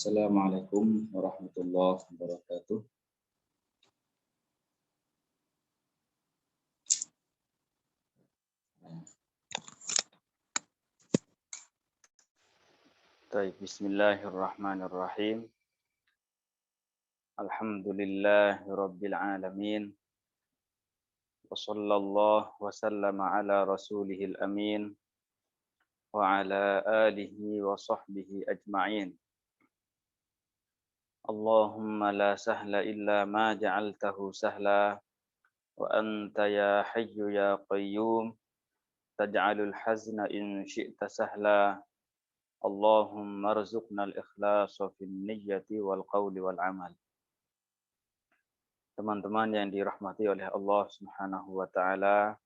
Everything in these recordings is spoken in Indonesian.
Assalamualaikum warahmatullahi wabarakatuh. Bismillahirrahmanirrahim. Alhamdulillahirabbil alamin. Wa sallallahu wa sallama ala rasulihil amin wa ala alihi wa sahbihi ajma'in. Allahumma la sahla illa ma ja'altahu sahla wa anta ya hayyu ya qayyum taj'alul hazna in syi'ta sahla. Allahumma rzuqnal ikhlasa fin niyyati wal qawli wal amal. Teman-teman yang dirahmati oleh Allah Subhanahu wa taala,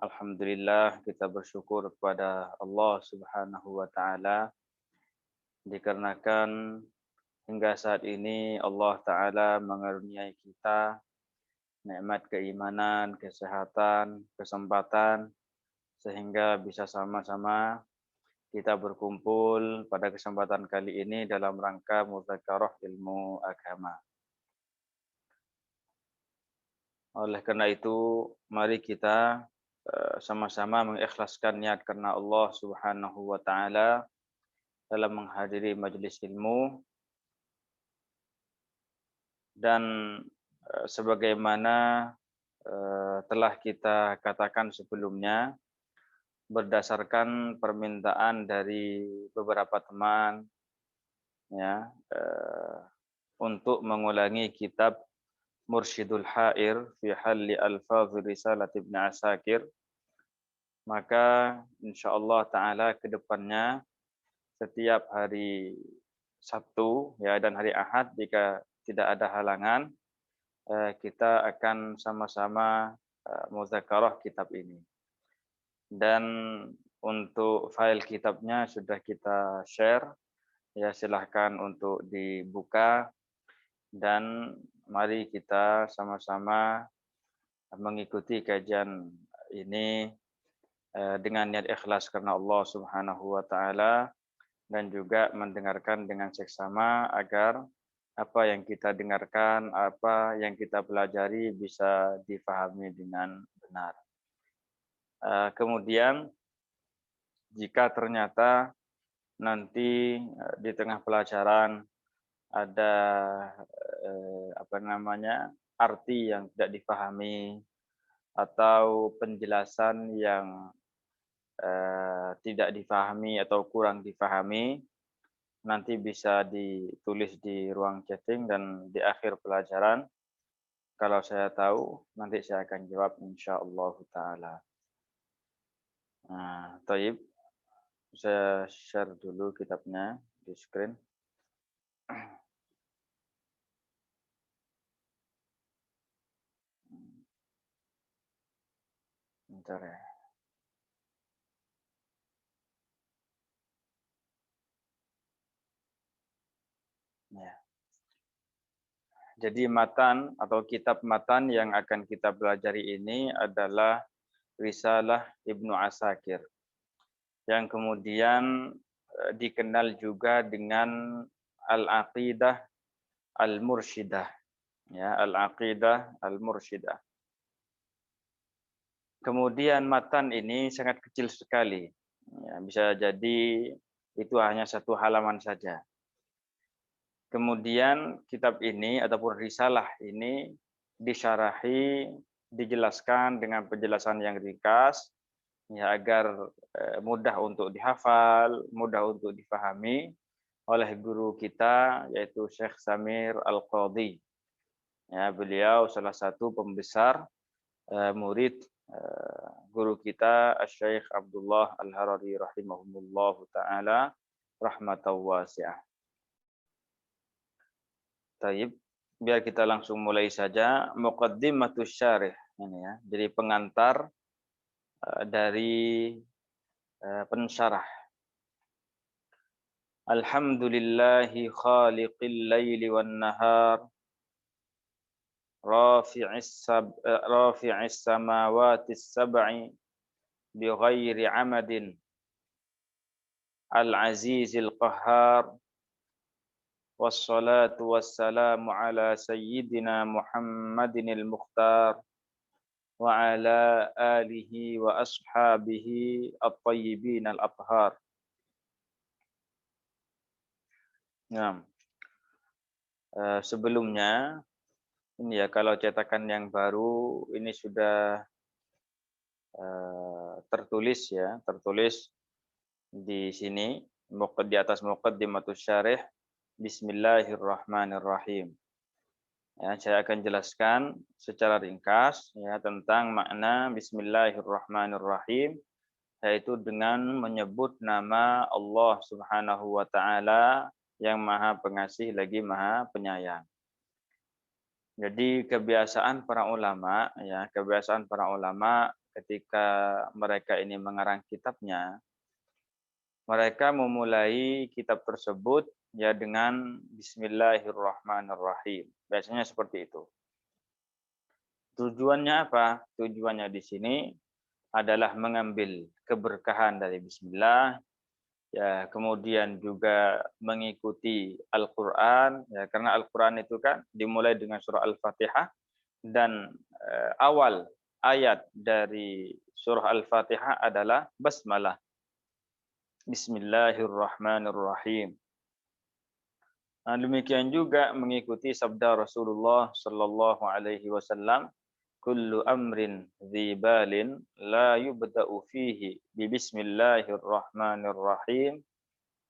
alhamdulillah kita bersyukur kepada Allah Subhanahu wa taala dikarenakan hingga saat ini Allah taala mengaruniai kita nikmat keimanan, kesehatan, kesempatan sehingga bisa sama-sama kita berkumpul pada kesempatan kali ini dalam rangka mudzakarah ilmu agama. Oleh karena itu, mari kita sama-sama mengikhlaskan niat karena Allah Subhanahu wa taala dalam menghadiri majelis ilmu, dan sebagaimana telah kita katakan sebelumnya, berdasarkan permintaan dari beberapa teman ya, untuk mengulangi kitab Mursyidul Hair fi Halli Alfadhi Risalat Ibn Asakir, maka insyaallah taala ke depannya setiap hari Sabtu ya dan hari Ahad jika tidak ada halangan, kita akan sama-sama mudzakarah kitab ini. Dan untuk file kitabnya sudah kita share, ya silahkan untuk dibuka dan mari kita sama-sama mengikuti kajian ini dengan niat ikhlas karena Allah Subhanahu wa taala dan juga mendengarkan dengan seksama agar apa yang kita dengarkan, apa yang kita pelajari bisa difahami dengan benar. Kemudian jika ternyata nanti di tengah pelajaran ada arti yang tidak dipahami atau penjelasan yang tidak dipahami atau kurang dipahami, nanti bisa ditulis di ruang chatting dan di akhir pelajaran kalau saya tahu nanti saya akan jawab insyaallah taala. Nah, taib, saya share dulu kitabnya di screen. Bentar ya. Ya. Jadi matan atau kitab matan yang akan kita pelajari ini adalah Risalah Ibnu Asakir, yang kemudian dikenal juga dengan Al-Aqidah Al-Mursyidah. Ya, Al-Aqidah Al-Mursyidah. Kemudian matan ini sangat kecil sekali. Ya, bisa jadi itu hanya satu halaman saja. Kemudian kitab ini ataupun risalah ini disyarahi, dijelaskan dengan penjelasan yang ringkas ya agar mudah untuk dihafal, mudah untuk difahami oleh guru kita yaitu Syekh Samir Al-Qadhi. Ya, beliau salah satu pembesar murid guru kita Syekh Abdullah Al-Harari rahimahumullahu taala rahmatan wasi'ah. Taib, biar kita langsung mulai saja muqaddimatus syarih ini ya. Jadi pengantar dari pensyarah. Alhamdulillahi khaliqil laili wan nahar rafi'is samawatis sab'i bighairi amadin al-azizil qahhar wassalatu wassalamu ala sayyidina Muhammadinil Mukhtar wa ala alihi wa ashabihi at-tayyibin al-athhar. Nah, sebelumnya ini ya, kalau cetakan yang baru ini sudah tertulis ya, tertulis di sini di atas muqaddimatus syarih Bismillahirrahmanirrahim. Ya, saya akan jelaskan secara ringkas ya tentang makna Bismillahirrahmanirrahim, yaitu dengan menyebut nama Allah Subhanahu wa taala yang Maha Pengasih lagi Maha Penyayang. Jadi kebiasaan para ulama ya, kebiasaan para ulama ketika mereka ini mengarang kitabnya, mereka memulai kitab tersebut ya dengan Bismillahirrahmanirrahim. Biasanya seperti itu. Tujuannya apa? Tujuannya di sini adalah mengambil keberkahan dari Bismillah, ya, kemudian juga mengikuti Al-Quran, ya, karena Al-Quran itu kan dimulai dengan surah Al-Fatihah, dan awal ayat dari surah Al-Fatihah adalah basmalah. Bismillahirrahmanirrahim. Nah, demikian juga mengikuti sabda Rasulullah sallallahu alaihi wasallam, kullu amrin dzibalin la yubda'u fihi bi bismillahirrahmanirrahim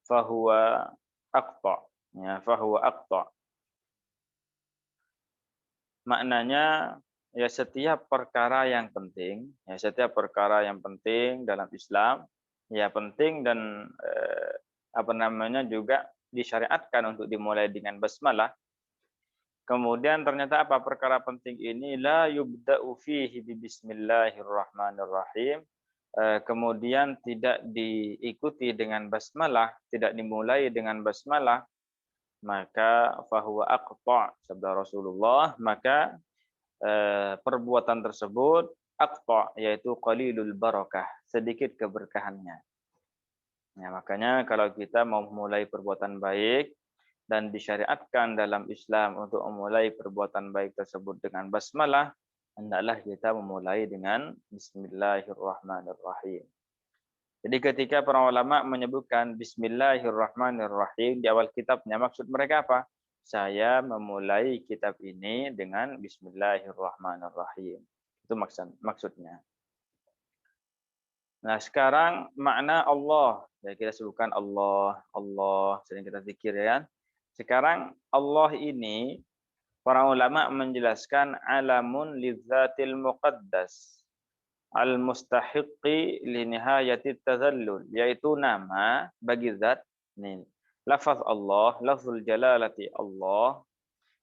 fahuwa aqta. Ya, fahuwa aqta. Maknanya ya setiap perkara yang penting, ya setiap perkara yang penting dalam Islam, ya penting dan juga disyariatkan untuk dimulai dengan basmalah. Kemudian ternyata apa perkara penting ini la yubda'u fihi bi bismillahirrahmanirrahim. Kemudian tidak diikuti dengan basmalah, tidak dimulai dengan basmalah, maka fahuwa aqta, sabda Rasulullah, maka perbuatan tersebut aqta, yaitu qalilul barakah, sedikit keberkahannya. Ya, makanya kalau kita mau memulai perbuatan baik dan disyariatkan dalam Islam untuk memulai perbuatan baik tersebut dengan basmalah, hendaklah kita memulai dengan Bismillahirrahmanirrahim. Jadi ketika para ulama menyebutkan Bismillahirrahmanirrahim di awal kitabnya, maksud mereka apa? Saya memulai kitab ini dengan Bismillahirrahmanirrahim. Itu maksudnya. Nah, sekarang makna Allah. Ya, kita sebutkan Allah, Allah, sering kita zikir ya. Sekarang Allah ini para ulama menjelaskan alamun lidzatil muqaddas al-mustahiqqi li nihayati tazallul, yaitu nama bagi zat ini. Lafaz Allah, lafzul jalalati Allah,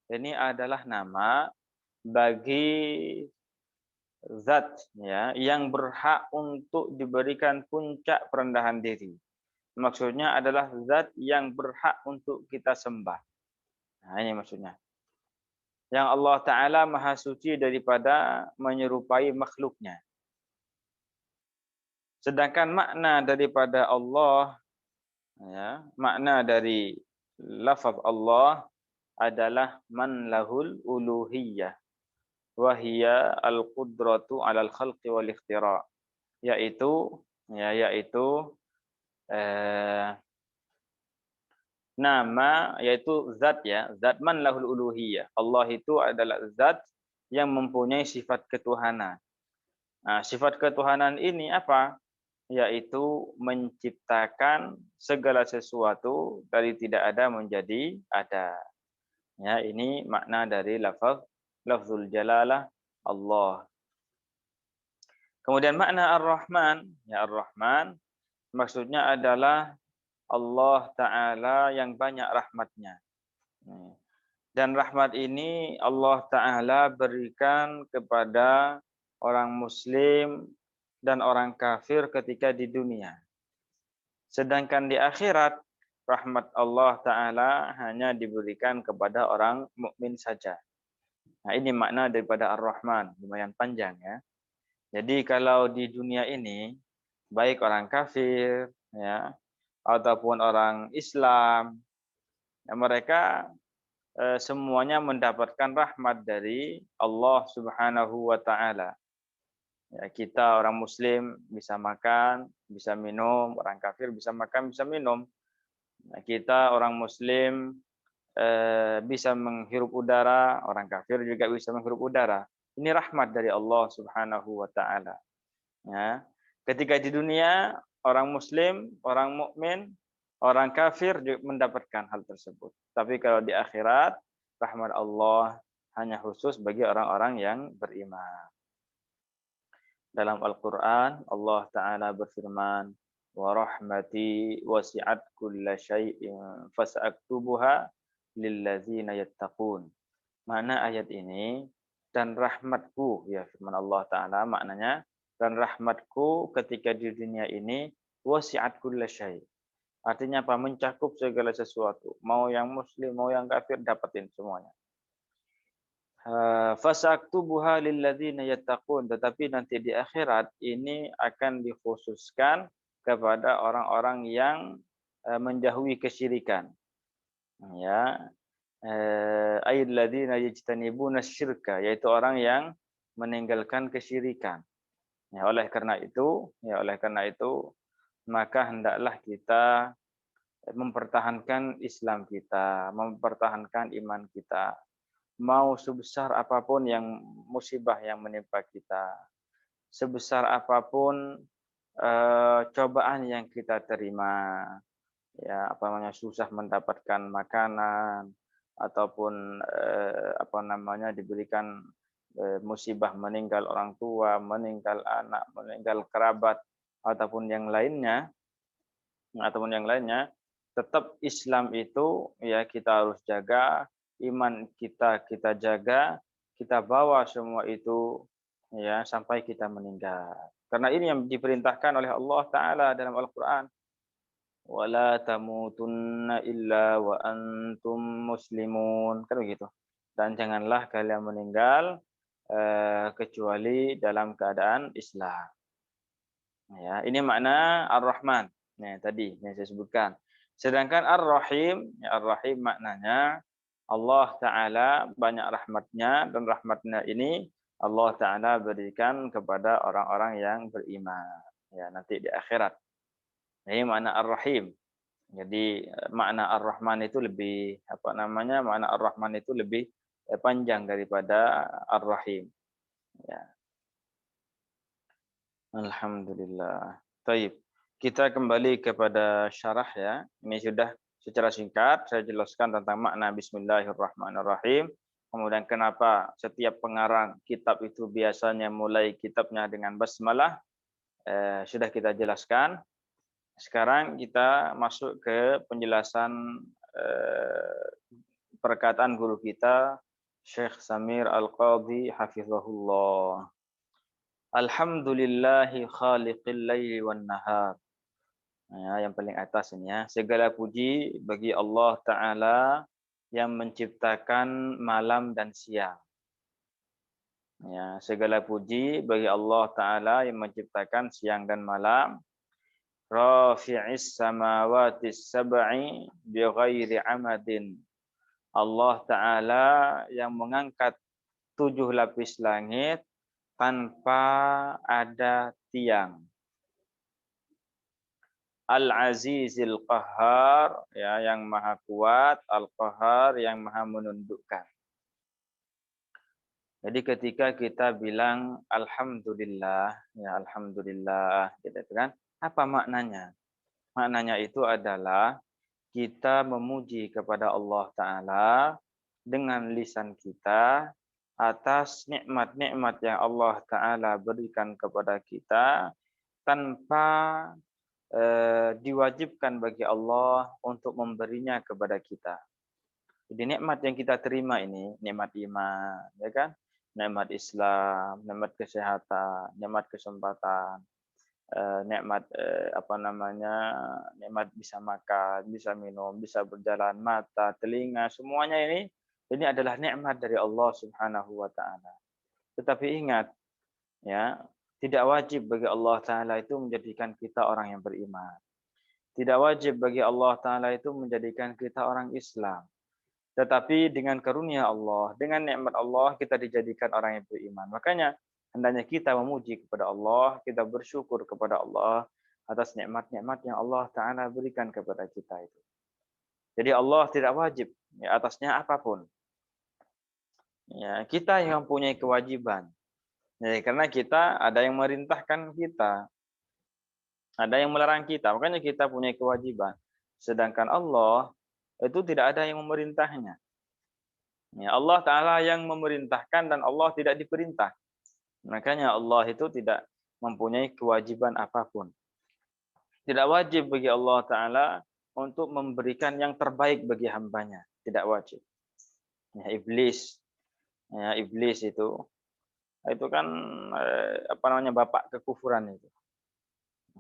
ini adalah nama bagi zat ya yang berhak untuk diberikan puncak perendahan diri. Maksudnya adalah zat yang berhak untuk kita sembah. Nah, ini maksudnya. Yang Allah Ta'ala maha suci daripada menyerupai makhluknya. Sedangkan makna daripada Allah, ya, makna dari lafaz Allah adalah man lahul uluhiyah wa hiya al-qudratu 'alal khalqi wal ikhtira', yaitu nama, yaitu zat ya, zat man lahul uluhiyah. Allah itu adalah zat yang mempunyai sifat ketuhanan. Nah, sifat ketuhanan ini apa? Yaitu menciptakan segala sesuatu dari tidak ada menjadi ada. Ya, ini makna dari lafzul jalalah Allah. Kemudian makna Ar-Rahman, ya Ar-Rahman maksudnya adalah Allah Ta'ala yang banyak rahmatnya. Dan rahmat ini Allah Ta'ala berikan kepada orang muslim dan orang kafir ketika di dunia. Sedangkan di akhirat, rahmat Allah Ta'ala hanya diberikan kepada orang mukmin saja. Nah, ini makna daripada Ar-Rahman, lumayan panjang ya. Jadi kalau di dunia ini, baik orang kafir ya ataupun orang Islam, Mereka semuanya mendapatkan rahmat dari Allah Subhanahu wa taala. Ya, kita orang muslim bisa makan, bisa minum, orang kafir bisa makan, bisa minum. Nah, kita orang muslim bisa menghirup udara, orang kafir juga bisa menghirup udara. Ini rahmat dari Allah Subhanahu wa taala. Ya. Ketika di dunia orang muslim, orang mukmin, orang kafir juga mendapatkan hal tersebut. Tapi kalau di akhirat rahmat Allah hanya khusus bagi orang-orang yang beriman. Dalam Al-Qur'an Allah taala berfirman, "Wa rahmati wasi'at kulla syai'in fasaktubuha lilladzina yattaqun." Mana ayat ini? Dan rahmatku, ya firman Allah taala maknanya, dan rahmatku ketika di dunia ini wasi'at kulla syai'. Artinya apa? Mencakup segala sesuatu. Mau yang muslim, mau yang kafir, dapetin semuanya. Fasaktubuha lilladzina yattaqun. Tetapi nanti di akhirat ini akan dikhususkan kepada orang-orang yang menjauhi kesyirikan. Ya, ayyuhalladzina yajtanibuna syirka, yaitu orang yang meninggalkan kesyirikan. Ya, oleh karena itu maka hendaklah kita mempertahankan Islam kita, mempertahankan iman kita. Mau sebesar apapun yang musibah yang menimpa kita, sebesar apapun cobaan yang kita terima, ya apa namanya, susah mendapatkan makanan ataupun diberikan musibah meninggal orang tua, meninggal anak, meninggal kerabat ataupun yang lainnya, tetap Islam itu ya kita harus jaga, iman kita jaga, kita bawa semua itu ya sampai kita meninggal. Karena ini yang diperintahkan oleh Allah taala dalam Al-Qur'an. Wala tamutunna illa wa antum muslimun, kan begitu. Dan janganlah kalian meninggal kecuali dalam keadaan Islam. Ya, ini makna Ar-Rahman. Nah, tadi yang saya sebutkan. Sedangkan Ar-Rahim, ya Ar-Rahim maknanya Allah taala banyak rahmatnya, dan rahmatnya ini Allah taala berikan kepada orang-orang yang beriman. Ya, nanti di akhirat. Ini makna Ar-Rahim. Jadi makna Ar-Rahman itu lebih makna Ar-Rahman itu lebih panjang daripada Ar-Rahim. Ya. Alhamdulillah. Baik. Kita kembali kepada syarah ya. Ini sudah secara singkat saya jelaskan tentang makna Bismillahirrahmanirrahim. Kemudian kenapa setiap pengarang kitab itu biasanya mulai kitabnya dengan basmalah. Sudah kita jelaskan. Sekarang kita masuk ke penjelasan perkataan guru kita Syekh Samir Al-Qadhi hafizahullah. Alhamdulillahi khaliqil laili wan nahar. Ya, yang paling atas ini ya. Segala puji bagi Allah taala yang menciptakan malam dan siang. Ya, segala puji bagi Allah taala yang menciptakan siang dan malam. Rafi'is samawati sab'i bighairi amadin. Allah taala yang mengangkat 7 lapis langit tanpa ada tiang. Al-Azizil Qahhar, ya, yang maha kuat, Al-Qahhar yang maha menundukkan. Jadi ketika kita bilang alhamdulillah, ya alhamdulillah, gitu kan? Apa maknanya? Maknanya itu adalah kita memuji kepada Allah taala dengan lisan kita atas nikmat-nikmat yang Allah taala berikan kepada kita tanpa diwajibkan bagi Allah untuk memberinya kepada kita. Jadi nikmat yang kita terima ini, nikmat iman, ya kan? Nikmat Islam, nikmat kesehatan, nikmat kesempatan, nikmat nikmat bisa makan, bisa minum, bisa berjalan, mata, telinga, semuanya ini adalah nikmat dari Allah Subhanahu wa taala. Tetapi ingat, ya, tidak wajib bagi Allah taala itu menjadikan kita orang yang beriman. Tidak wajib bagi Allah Ta'ala itu menjadikan kita orang Islam. Tetapi dengan karunia Allah, dengan nikmat Allah, kita dijadikan orang yang beriman. Makanya hendaknya kita memuji kepada Allah, kita bersyukur kepada Allah atas nikmat-nikmat yang Allah Ta'ala berikan kepada kita itu. Jadi Allah tidak wajib ya, atasnya apapun. Ya, kita yang mempunyai kewajiban. Ya, karena kita ada yang merintahkan kita. Ada yang melarang kita, makanya kita punya kewajiban. Sedangkan Allah itu tidak ada yang memerintahnya. Ya, Allah Ta'ala yang memerintahkan dan Allah tidak diperintah. Makanya Allah itu tidak mempunyai kewajiban apapun. Tidak wajib bagi Allah Ta'ala untuk memberikan yang terbaik bagi hambanya. Tidak wajib. Ya, iblis itu kan bapak kekufuran itu.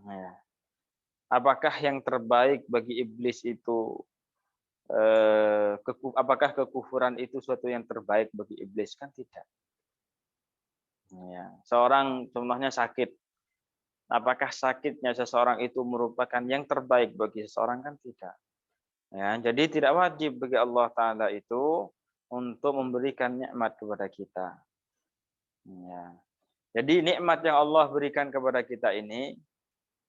Ya. Apakah yang terbaik bagi iblis itu apakah kekufuran itu suatu yang terbaik bagi iblis? Kan tidak. Ya. Seorang contohnya sakit. Apakah sakitnya seseorang itu merupakan yang terbaik bagi seseorang? Kan tidak. Ya, jadi tidak wajib bagi Allah Ta'ala itu untuk memberikan nikmat kepada kita. Ya. Jadi nikmat yang Allah berikan kepada kita ini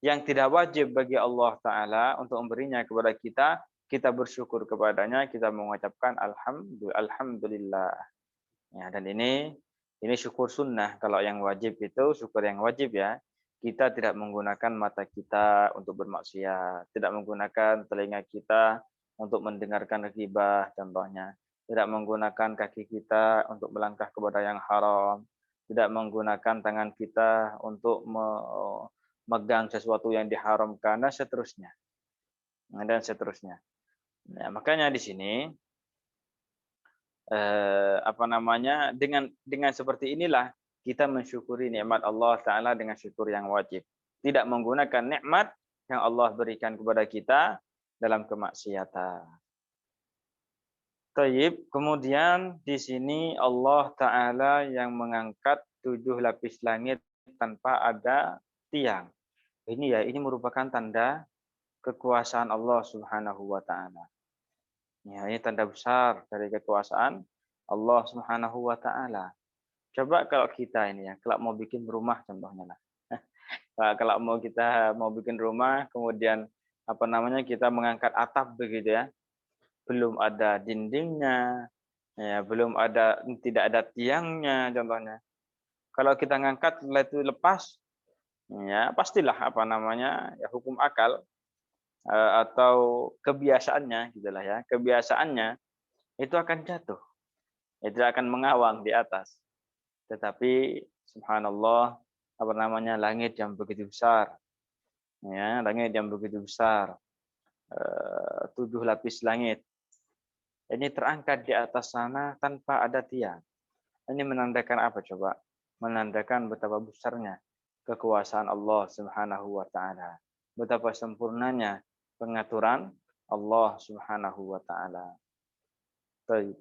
yang tidak wajib bagi Allah Ta'ala untuk memberinya kepada kita, kita bersyukur kepadanya, kita mengucapkan alhamdulillah. Ya, dan ini syukur sunnah. Kalau yang wajib itu syukur yang wajib ya. Kita tidak menggunakan mata kita untuk bermaksiat, tidak menggunakan telinga kita untuk mendengarkan ghibah contohnya, tidak menggunakan kaki kita untuk melangkah kepada yang haram, tidak menggunakan tangan kita untuk megang sesuatu yang diharamkan dan seterusnya. Nah, makanya di sini dengan seperti inilah kita mensyukuri nikmat Allah Ta'ala dengan syukur yang wajib. Tidak menggunakan nikmat yang Allah berikan kepada kita dalam kemaksiatan. Taib, kemudian di sini Allah Ta'ala yang mengangkat 7 lapis langit tanpa ada tiang. Ini merupakan tanda kekuasaan Allah Subhanahu wa Ta'ala. Ya, ini tanda besar dari kekuasaan Allah Subhanahu wa Ta'ala. Coba kalau kita ini ya, kalau mau bikin rumah contohnya lah. Kalau kita mau bikin rumah, kemudian kita mengangkat atap begitu ya. Belum ada dindingnya, ya, tidak ada tiangnya contohnya. Kalau kita ngangkat setelah itu lepas, ya pastilah ya hukum akal atau kebiasaannya gitulah ya. Kebiasaannya itu akan jatuh. Itu akan mengawang di atas. Tetapi subhanallah langit yang begitu besar. Ya, langit yang begitu besar. 7 lapis langit. Ini terangkat di atas sana tanpa ada tiang. Ini menandakan apa coba? Menandakan betapa besarnya kekuasaan Allah Subhanahu wa Ta'ala. Betapa sempurnanya pengaturan Allah Subhanahu wa Ta'ala. Baik.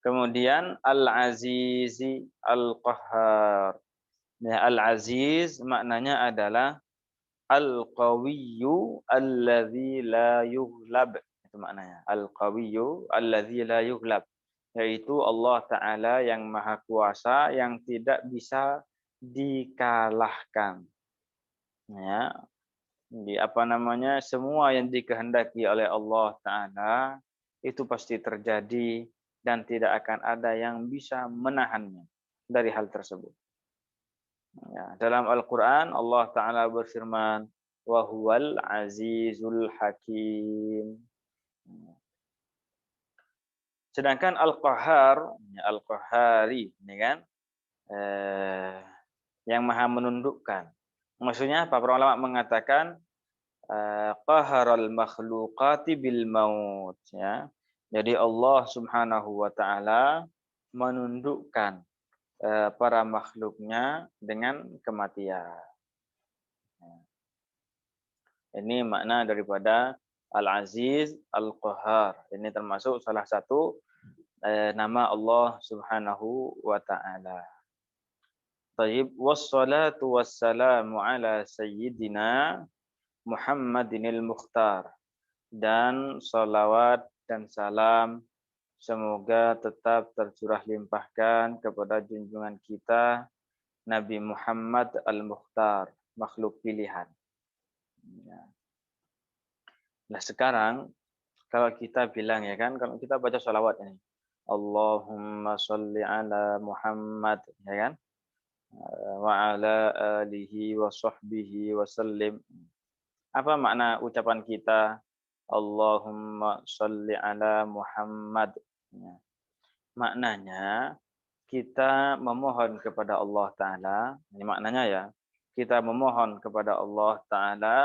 Kemudian Al-Azizi Al-Qahhar. Ya, Al-Aziz maknanya adalah Al-Qawiyyu alladzi la yughlab. Itu maknanya. Al-Qawiyyu alladzi la yughlab. Yaitu Allah Ta'ala yang maha kuasa yang tidak bisa dikalahkan. Ya. Semua yang dikehendaki oleh Allah Ta'ala itu pasti terjadi dan tidak akan ada yang bisa menahannya dari hal tersebut. Ya, dalam Al-Quran Allah Ta'ala berfirman, wa huwal azizul hakim. Sedangkan Al-Qahhar, Al-Qahhari, ini kan, yang maha menundukkan. Maksudnya apa? Para ulama mengatakan, qaharal makhluqati bil maut. Ya. Jadi Allah Subhanahu wa Ta'ala menundukkan para makhluknya dengan kematian. Ini makna daripada Al-Aziz Al-Qahhar. Ini termasuk salah satu nama Allah Subhanahu wa Ta'ala. Taib, wassalatu wassalamu ala sayyidina Muhammadinil Mukhtar, dan salawat dan salam semoga tetap tercurah limpahkan kepada junjungan kita Nabi Muhammad Al-Mukhtar, makhluk pilihan. Ya. Nah sekarang kalau kita bilang ya kan, kalau kita baca salawat ini, Allahumma sholli ala Muhammad, ya kan, wa ala alihi wa sahbihi wa sallim. Apa makna ucapan kita Allahumma sholli ala Muhammad? Ya. Maknanya kita memohon kepada Allah Ta'ala, ini maknanya ya, kita memohon kepada Allah Ta'ala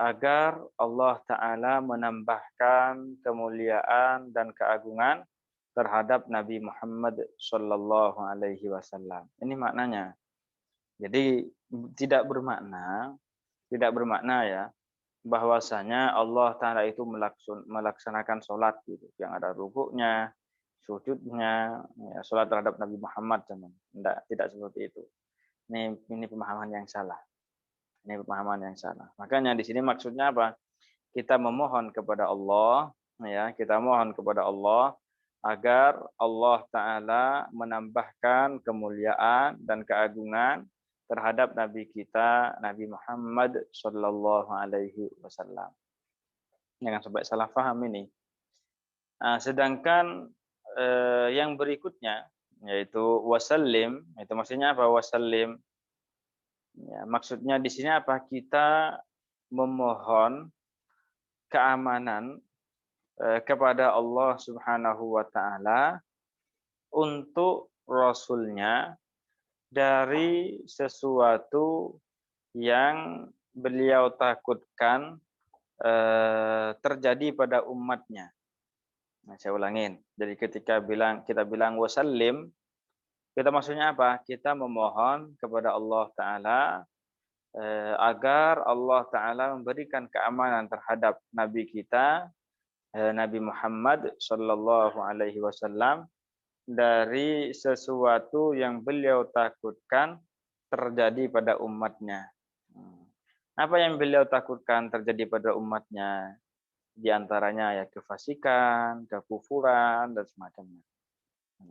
agar Allah Ta'ala menambahkan kemuliaan dan keagungan terhadap Nabi Muhammad Sallallahu Alaihi Wasallam. Ini maknanya. Jadi tidak bermakna ya bahwasanya Allah Ta'ala itu melaksanakan sholat gitu, yang ada rukuknya, sujudnya, ya, sholat terhadap Nabi Muhammad, tidak seperti itu. Ini pemahaman yang salah. Ini pemahaman yang salah. Makanya di sini maksudnya apa? Kita memohon kepada Allah, ya, kita mohon kepada Allah agar Allah Ta'ala menambahkan kemuliaan dan keagungan terhadap Nabi kita, Nabi Muhammad Sallallahu Alaihi Wasallam. Jangan sampai salah paham ini. Nah, sedangkan yang berikutnya yaitu wasallim, itu maksudnya apa? Wasallim. Ya, maksudnya di sini apa? Kita memohon keamanan kepada Allah Subhanahu wa Ta'ala untuk Rasulnya dari sesuatu yang beliau takutkan terjadi pada umatnya. Nah, saya ulangin. Jadi ketika kita bilang wasallim, kita maksudnya apa? Kita memohon kepada Allah Ta'ala agar Allah Ta'ala memberikan keamanan terhadap Nabi kita, Nabi Muhammad Sallallahu Alaihi Wasallam, dari sesuatu yang beliau takutkan terjadi pada umatnya. Apa yang beliau takutkan terjadi pada umatnya? Di antaranya ya kefasikan, kekufuran, dan semacamnya.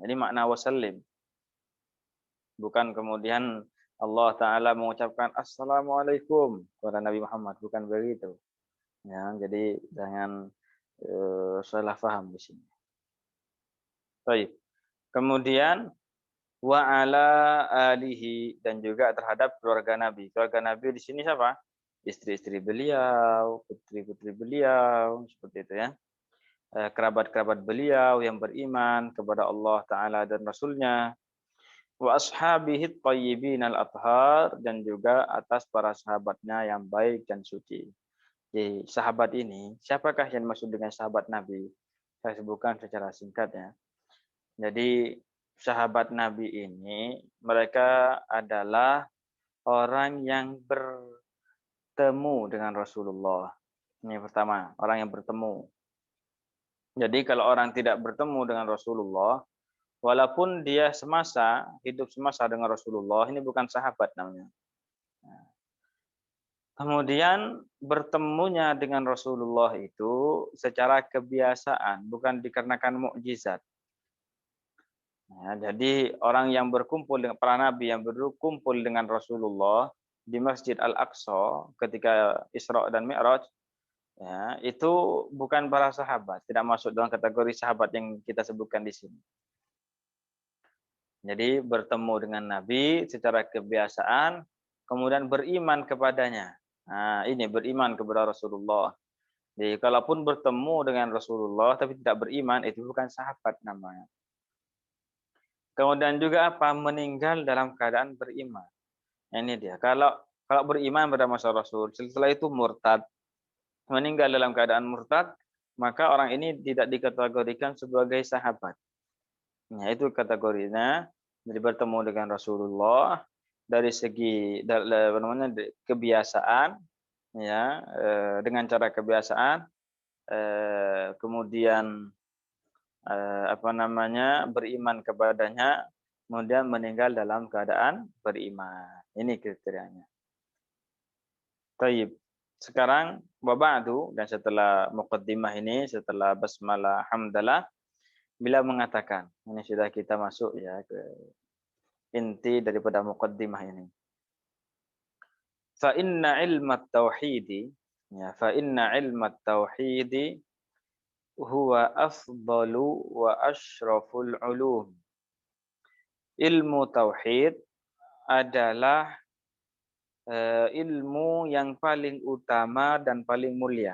Jadi makna wasallim. Bukan kemudian Allah Ta'ala mengucapkan Assalamualaikum kepada Nabi Muhammad. Bukan begitu. Ya, jadi jangan salah paham di sini. Baik. Kemudian wa ala alihi, dan juga terhadap keluarga Nabi. Keluarga Nabi di sini siapa? Istri-istri beliau, putri-putri beliau, seperti itu ya. Kerabat-kerabat beliau yang beriman kepada Allah Ta'ala dan Rasulnya. Wa ashabihi thayyibin al-athhar, dan juga atas para sahabatnya yang baik dan suci. Jadi sahabat ini, siapakah yang dimaksud dengan sahabat Nabi? Saya sebutkan secara singkat ya. Jadi sahabat Nabi ini, mereka adalah orang yang bertemu dengan Rasulullah. Ini pertama, orang yang bertemu. Jadi kalau orang tidak bertemu dengan Rasulullah, walaupun dia hidup semasa dengan Rasulullah, ini bukan sahabat namanya. Kemudian bertemunya dengan Rasulullah itu secara kebiasaan, bukan dikarenakan mukjizat. Jadi orang yang berkumpul dengan para nabi yang berkumpul dengan Rasulullah di Masjid Al-Aqsa ketika Isra dan Mi'raj, ya, itu bukan para sahabat, tidak masuk dalam kategori sahabat yang kita sebutkan di sini. Jadi bertemu dengan Nabi secara kebiasaan, kemudian beriman kepadanya. Nah, ini beriman kepada Rasulullah. Jadi kalaupun bertemu dengan Rasulullah tapi tidak beriman, itu bukan sahabat namanya. Kemudian juga apa? Meninggal dalam keadaan beriman. Ini dia. Kalau beriman pada masa Rasul, setelah itu murtad, meninggal dalam keadaan murtad, maka orang ini tidak dikategorikan sebagai sahabat. Nah, itu kategorinya. Jadi bertemu dengan Rasulullah dari segi kebiasaan, ya, dengan cara kebiasaan, kemudian beriman kepadanya, kemudian meninggal dalam keadaan beriman. Ini kriterianya. Taib. Sekarang waba'du, dan setelah muqaddimah ini, setelah basmalah hamdalah, bila mengatakan, ini sudah kita masuk ya ke inti daripada muqaddimah ini. Fa inna ilmat tauhidi, ya, fa inna ilmat tauhidi huwa afdalu wa asyraful ulum. Ilmu tauhid adalah ilmu yang paling utama dan paling mulia.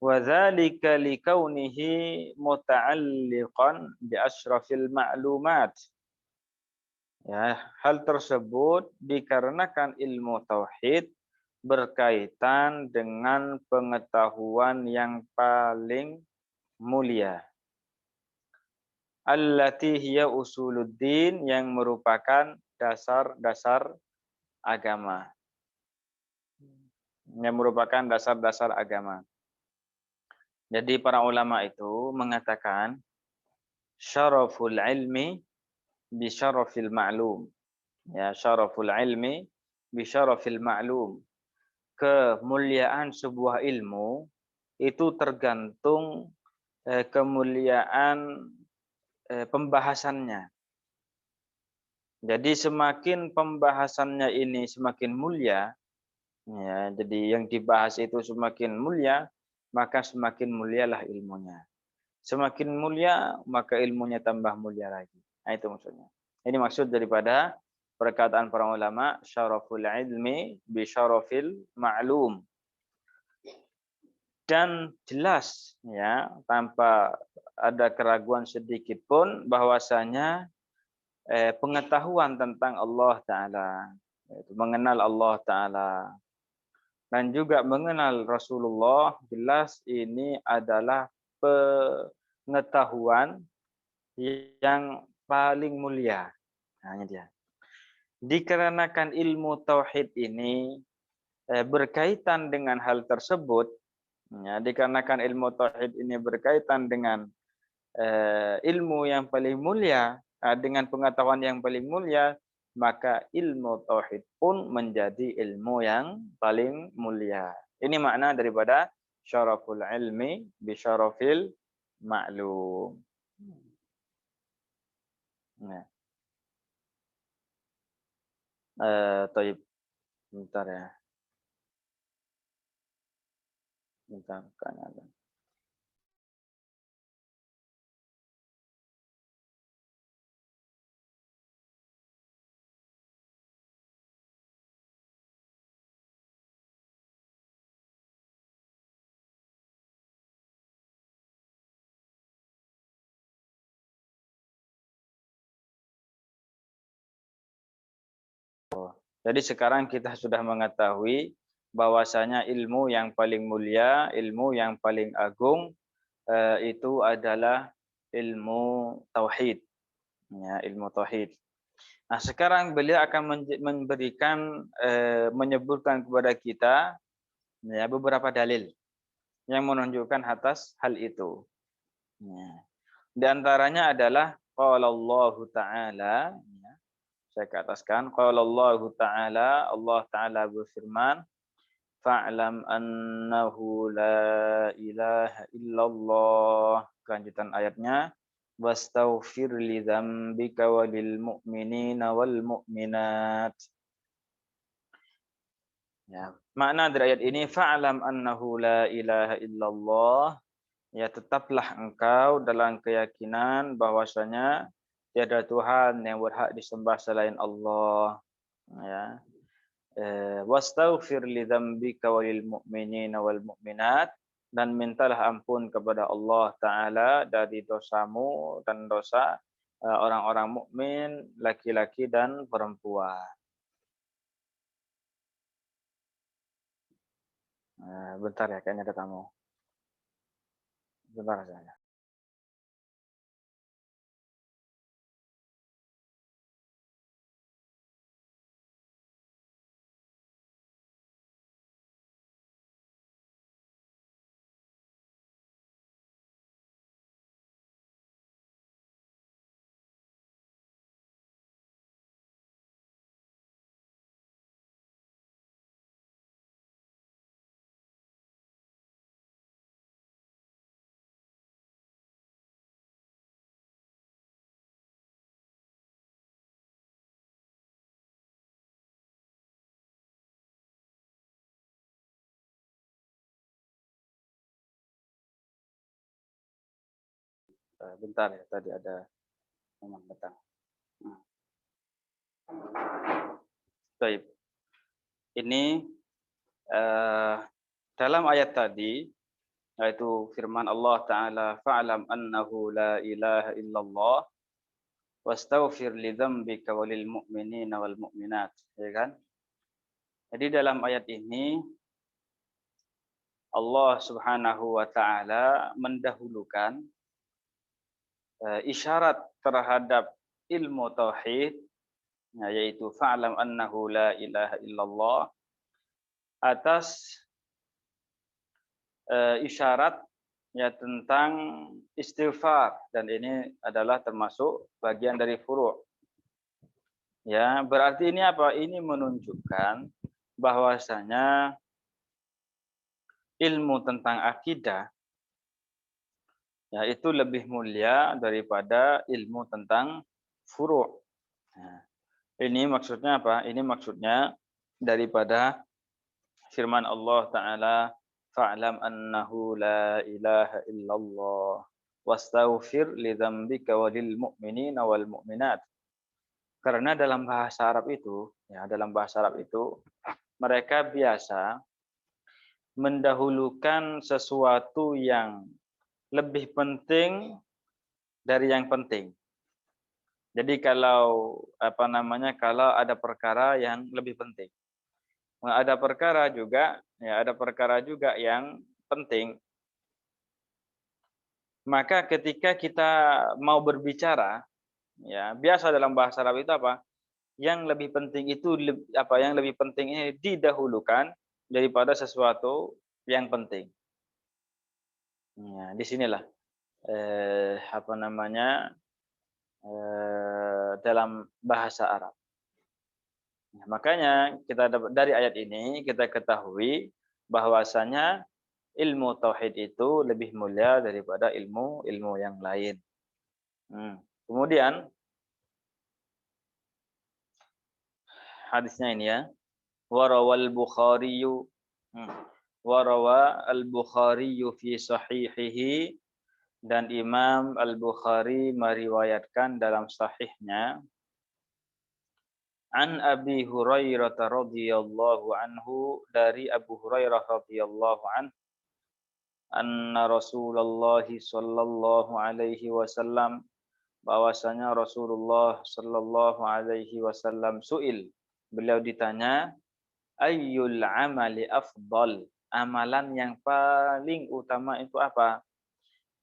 Wa dzalika likaunihi muta'alliqan bi asyrafil ma'lumat. Ya, hal tersebut dikarenakan ilmu tauhid berkaitan dengan pengetahuan yang paling mulia. Allati hiya usuluddin, yang merupakan dasar-dasar agama. Yang merupakan dasar-dasar agama. Jadi para ulama itu mengatakan syaraful ilmi bi syarafil ma'lum. Ya, syaraful ilmi bi syarafil ma'lum. Kemuliaan sebuah ilmu itu tergantung kemuliaan pembahasannya. Jadi semakin pembahasannya ini semakin mulia, ya, jadi yang dibahas itu semakin mulia, maka semakin mulialah ilmunya. Semakin mulia, maka ilmunya tambah mulia lagi. Nah, itu maksudnya. Ini maksud daripada perkataan para ulama, syaraful ilmi bi syarafil ma'lum. Dan jelas ya, tanpa ada keraguan sedikit pun bahwasanya pengetahuan tentang Allah Ta'ala, mengenal Allah Ta'ala, dan juga mengenal Rasulullah, jelas ini adalah pengetahuan yang paling mulia. Hanya dia. Dikarenakan ilmu tauhid ini berkaitan dengan hal tersebut, ya, dikarenakan ilmu tauhid ini berkaitan dengan ilmu yang paling mulia, dengan pengetahuan yang paling mulia, maka ilmu tauhid pun menjadi ilmu yang paling mulia. Ini makna daripada syaraful ilmi bi syarafil ma'lum. Nah, taib. Bentar ya. Bentar, kayaknya. Jadi sekarang kita sudah mengetahui bahwasanya ilmu yang paling mulia, ilmu yang paling agung itu adalah ilmu tauhid. Ya, ilmu tauhid. Nah, sekarang beliau akan memberikan menyebutkan kepada kita ya beberapa dalil yang menunjukkan atas hal itu. Ya. Di antaranya adalah qala Allah Ta'ala, ya. Saya ke ataskan, qala Allah Ta'ala, Allah Ta'ala berfirman, fa'lam annahu la ilaha illallah. Kelanjutan ayatnya, wastaghfir li dzambika walil mu'minina wal mu'minat. Ya, makna dari ayat ini, fa'lam annahu la ilaha illallah, ya tetaplah engkau dalam keyakinan bahwasanya tiada Tuhan yang berhak disembah selain Allah. Ya. Wastaghfir li dzambika walil mu'minina wal mu'minat, dan mintalah ampun kepada Allah Ta'ala dari dosamu dan dosa orang-orang mukmin, laki-laki dan perempuan. Bentar ya, kayaknya ada tamu. Bentar saja. Bentar ya, tadi ada memang datang. Baik. Ini dalam ayat tadi, yaitu firman Allah Ta'ala, fa'lam annahu la ilaha illallah, wastaghfir li dzambika walil mu'minina wal mu'minat. Ya kan? Jadi dalam ayat ini, Allah Subhanahu wa Ta'ala mendahulukan isyarat terhadap ilmu tauhid, yaitu fa'lam annahu la ilaha illallah, atas isyarat ya tentang istighfar, dan ini adalah termasuk bagian dari furu'. Ya, berarti ini apa? Ini menunjukkan bahwasanya ilmu tentang akidah ya itu lebih mulia daripada ilmu tentang furu'. Nah, ini maksudnya apa? Ini maksudnya daripada firman Allah Ta'ala, fa'lam annahu la ilaha illallah wastaghfir li dzambika walil mu'minina wal mu'minat. Karena dalam bahasa Arab itu, ya dalam bahasa Arab itu mereka biasa mendahulukan sesuatu yang lebih penting dari yang penting. Jadi kalau kalau ada perkara yang lebih penting, ada perkara juga yang penting. Maka ketika kita mau berbicara, ya biasa dalam bahasa Arab itu apa? Yang lebih penting itu yang lebih penting ini didahulukan daripada sesuatu yang penting. Ya, di sinilah dalam bahasa Arab. Nah, makanya kita dari ayat ini kita ketahui bahwasanya ilmu tauhid itu lebih mulia daripada ilmu yang lain. Kemudian hadisnya ini ya. Warawal Bukhari warawa al-Bukhari fi sahihihi, dan Imam Al-Bukhari meriwayatkan dalam sahihnya an Abi Hurairah radhiyallahu anhu, dari Abu Hurairah radhiyallahu anhu, anna Rasulullah sallallahu alaihi wasallam, bahwasanya Rasulullah sallallahu alaihi wasallam suil, beliau ditanya, ayyul amali afdal, amalan yang paling utama itu apa?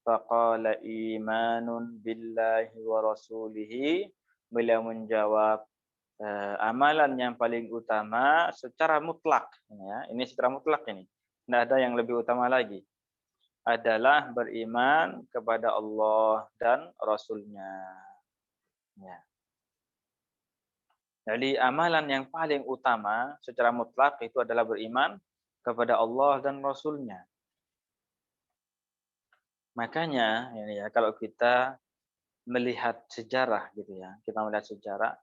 Faqala imanun billahi wa rasulihi, beliau menjawab, amalan yang paling utama secara mutlak, ya, ini secara mutlak ini, tidak ada yang lebih utama lagi, adalah beriman kepada Allah dan Rasul-Nya. Ya. Jadi amalan yang paling utama secara mutlak itu adalah beriman kepada Allah dan Rasul-Nya. Makanya ya, kalau kita melihat sejarah gitu ya, kita melihat sejarah,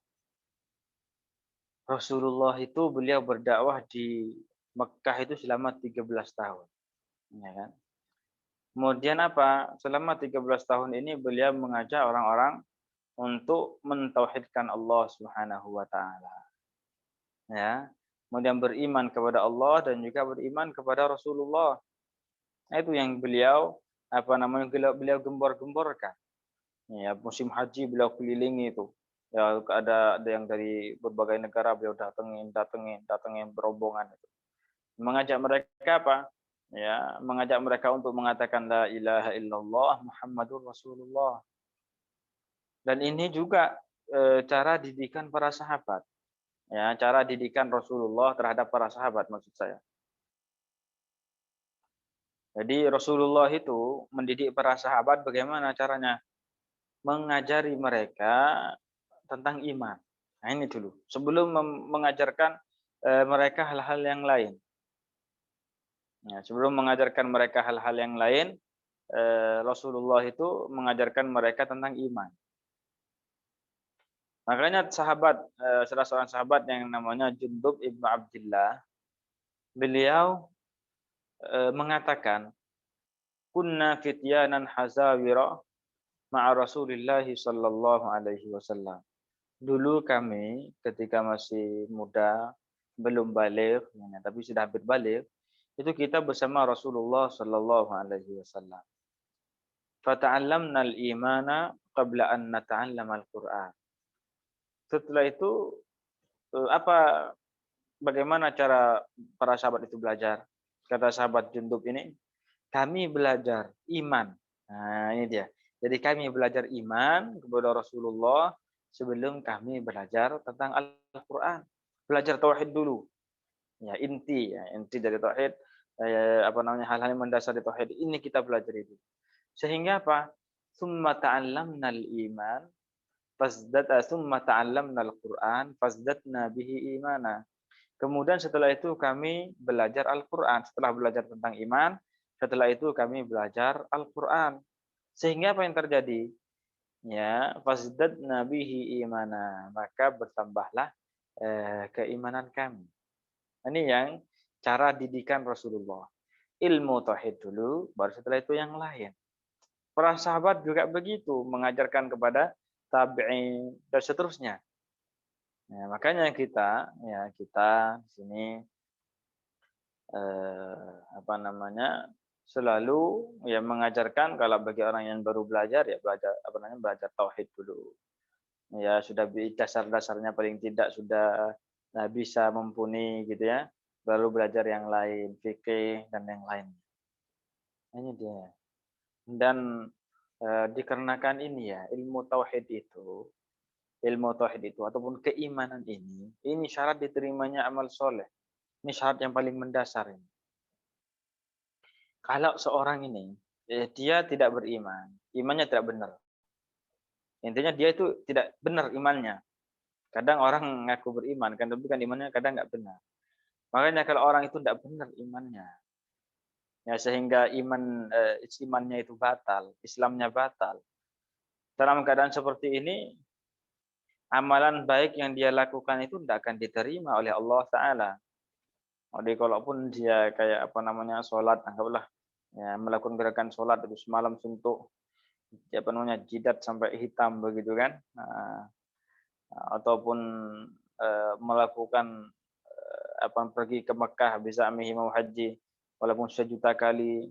Rasulullah itu beliau berdakwah di Mekah itu selama 13 tahun. Ya kan? Kemudian apa? Selama 13 tahun ini beliau mengajak orang-orang untuk mentauhidkan Allah Subhanahu wa taala. Ya. Kemudian beriman kepada Allah dan juga beriman kepada Rasulullah. Nah, itu yang beliau beliau gembor-gemborkan. Ya, musim haji beliau kelilingi itu. Ya, ada yang dari berbagai negara beliau datengin berombongan itu. Mengajak mereka apa? Ya, mengajak mereka untuk mengatakan la ilaha illallah Muhammadur Rasulullah. Dan ini juga cara didikan para sahabat. Ya, cara didikan Rasulullah terhadap para sahabat maksud saya. Jadi Rasulullah itu mendidik para sahabat bagaimana caranya? Mengajari mereka tentang iman. Nah, ini dulu. Sebelum mengajarkan mereka hal-hal yang lain. Ya, sebelum mengajarkan mereka hal-hal yang lain, Rasulullah itu mengajarkan mereka tentang iman. Makanya salah seorang sahabat yang namanya Jundub ibnu Abdillah, beliau mengatakan, kunna fityanan hazawira ma'a Rasulillah sallallahu alaihi wasallam. Dulu kami ketika masih muda, belum baligh, ya, tapi sudah hampir baligh, itu kita bersama Rasulullah sallallahu alaihi wasallam. Fata'allamna al-imana qabla an nata'allama al-Qur'an. Setelah itu apa bagaimana cara para sahabat itu belajar? Kata sahabat Jundub ini, kami belajar iman. Nah, ini dia. Jadi kami belajar iman kepada Rasulullah sebelum kami belajar tentang Al-Qur'an. Belajar tauhid dulu. Inti dari tauhid, hal-hal yang mendasar di tauhid ini kita belajar itu. Sehingga apa? Tsumma ta'allamna al-iman tsumma ta'allamna al-Qur'an fazdatna bihi imana. Kemudian setelah itu kami belajar Al-Qur'an. Setelah belajar tentang iman, setelah itu kami belajar Al-Qur'an. Sehingga apa yang terjadi? Ya, fazdatna bihi imana. Maka bertambahlah keimanan kami. Ini yang cara didikan Rasulullah. Ilmu tauhid dulu, baru setelah itu yang lain. Para sahabat juga begitu, mengajarkan kepada tabi'in dan seterusnya. Nah, makanya kita di sini selalu mengajarkan kalau bagi orang yang baru belajar belajar tauhid dulu. Ya sudah dasar-dasarnya paling tidak sudah bisa mumpuni gitu ya. Baru belajar yang lain, fikih dan yang lain. Ini dia. Dan dikarenakan ini ya, ilmu tauhid itu ataupun keimanan ini syarat diterimanya amal soleh. Ini syarat yang paling mendasar ini. Kalau seorang ini dia tidak beriman, imannya tidak benar. Intinya dia itu tidak benar imannya. Kadang orang ngaku beriman, kan tapi kan imannya kadang nggak benar. Makanya kalau orang itu tidak benar imannya, ya sehingga imannya itu batal, Islamnya batal. Dalam keadaan seperti ini, amalan baik yang dia lakukan itu tidak akan diterima oleh Allah Ta'ala. Jadi kalaupun dia kayak sholat, anggaplah ya, melakukan gerakan sholat itu semalam suntuk jidat sampai hitam begitu kan, ataupun melakukan pergi ke Mekah bisa mau haji walaupun 1.000.000 kali.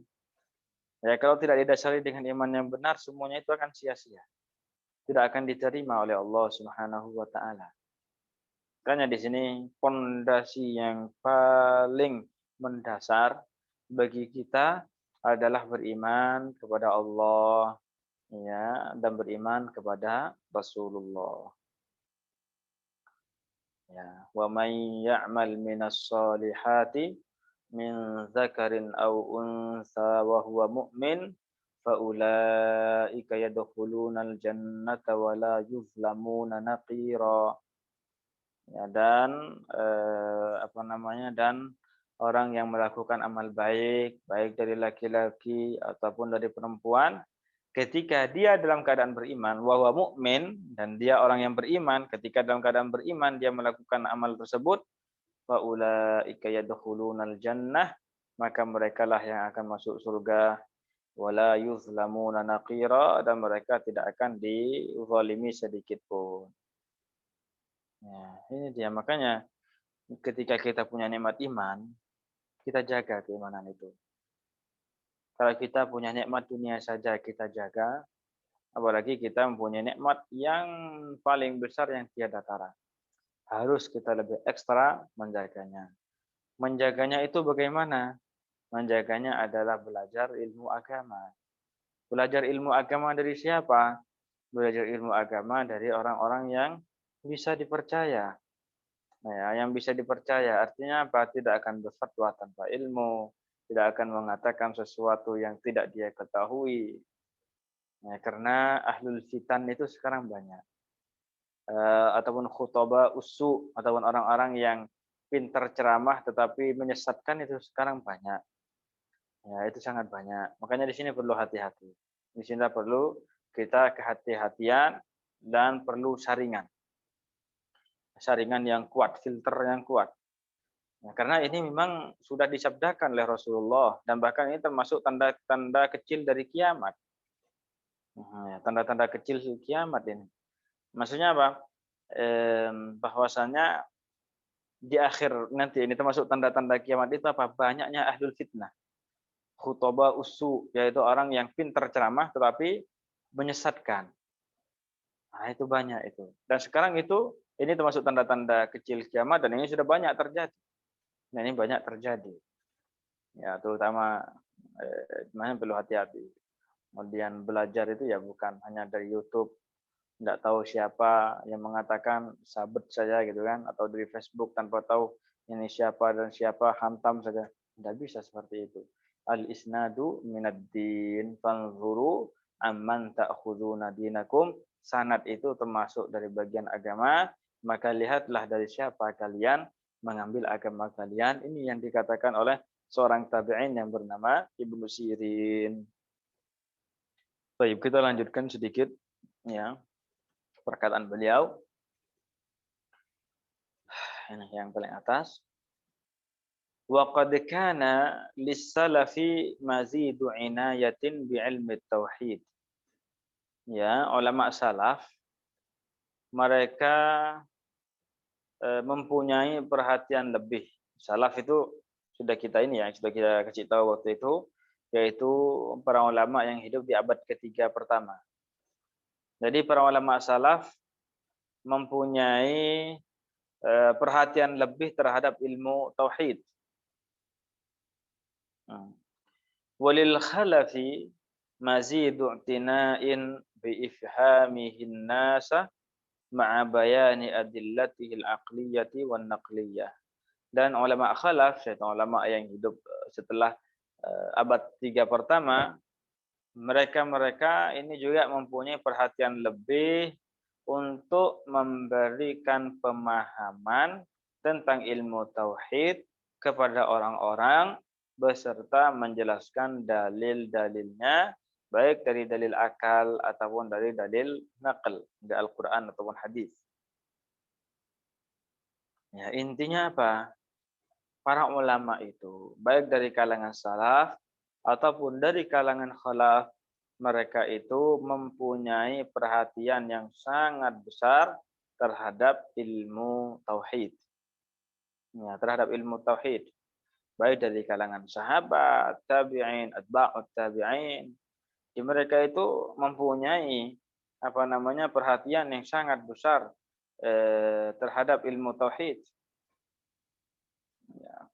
Ya kalau tidak didasari dengan iman yang benar, semuanya itu akan sia-sia. Tidak akan diterima oleh Allah Subhanahu wa taala. Makanya di sini pondasi yang paling mendasar bagi kita adalah beriman kepada Allah ya dan beriman kepada Rasulullah. Ya, wa may ya'mal minas solihati min dzakarin aw unsa wa huwa mu'min fa ulaika yadkhulunal jannata wa la yuzlamuna naqira. Ya, dan dan orang yang melakukan amal baik dari laki-laki ataupun dari perempuan ketika dia dalam keadaan beriman wa huwa mu'min, dan dia orang yang beriman, ketika dalam keadaan beriman dia melakukan amal tersebut, fa ulaika yadkhulunal jannah, maka merekalah yang akan masuk surga, wala yuzlamuna naqira, dan mereka tidak akan dizalimi sedikit pun. Ya, ini dia. Makanya ketika kita punya nikmat iman, kita jaga keimanan itu. Kalau kita punya nikmat dunia saja kita jaga, apalagi kita mempunyai nikmat yang paling besar yang tiada tara. Harus kita lebih ekstra menjaganya. Menjaganya itu bagaimana? Menjaganya adalah belajar ilmu agama. Belajar ilmu agama dari siapa? Belajar ilmu agama dari orang-orang yang bisa dipercaya. Nah, ya, yang bisa dipercaya artinya apa? Tidak akan berfatwa tanpa ilmu, tidak akan mengatakan sesuatu yang tidak dia ketahui. Nah, karena ahlul fitan itu sekarang banyak. Ataupun khutbah usu, ataupun orang-orang yang pintar ceramah tetapi menyesatkan itu sekarang banyak. Ya, itu sangat banyak. Makanya di sini perlu hati-hati. Di sini perlu kita kehati-hatian dan perlu saringan. Saringan yang kuat, filter yang kuat. Nah, karena ini memang sudah disabdakan oleh Rasulullah dan bahkan ini termasuk tanda-tanda kecil dari kiamat. Tanda-tanda kecil kiamat ini. Maksudnya apa? Bahwasanya di akhir nanti ini termasuk tanda-tanda kiamat itu apa? Banyaknya ahlul fitnah. Khutbah usu, yaitu orang yang pintar ceramah tetapi menyesatkan. Nah, itu banyak itu. Dan sekarang itu ini termasuk tanda-tanda kecil kiamat dan ini sudah banyak terjadi. Nah, ini banyak terjadi. Ya, terutama mana perlu hati-hati. Kemudian belajar itu ya bukan hanya dari YouTube, tidak tahu siapa yang mengatakan sabet saja gitu kan, atau dari Facebook tanpa tahu ini siapa dan siapa, hantam saja. Tidak bisa seperti itu. Al-isnadu minad-din fanzuru amman ta'khuduna dinakum. Sanad itu termasuk dari bagian agama, maka lihatlah dari siapa kalian mengambil agama kalian. Ini yang dikatakan oleh seorang tabi'in yang bernama Ibnu Sirin. Baik, kita lanjutkan sedikit ya perkataan beliau. Ini yang paling atas. Wa qad kana lis-salafi mazidu inayatin bi ilmi tauhid. Ya, ulama salaf mereka mempunyai perhatian lebih. Salaf itu sudah kita ini ya, sudah kita kasih tahu waktu itu, yaitu para ulama yang hidup di abad ketiga pertama. Jadi para ulama salaf mempunyai perhatian lebih terhadap ilmu tauhid. Walil khalafi mazidu i'tina'in bi ifhamihin nasa ma'a bayani adillatihi al-aqliyati wan naqliyah. Dan ulama khalaf, yaitu ulama yang hidup setelah abad 3 pertama, mereka ini juga mempunyai perhatian lebih untuk memberikan pemahaman tentang ilmu tauhid kepada orang-orang beserta menjelaskan dalil-dalilnya, baik dari dalil akal ataupun dari dalil naql, dari Al-Quran ataupun hadis. Ya, intinya apa? Para ulama itu, baik dari kalangan salaf ataupun dari kalangan khalaf, mereka itu mempunyai perhatian yang sangat besar terhadap ilmu tauhid. Ya, terhadap ilmu tauhid. Baik dari kalangan sahabat, tabi'in, atba'ut tabi'in. Di mereka itu mempunyai perhatian yang sangat besar terhadap ilmu tauhid. Ya.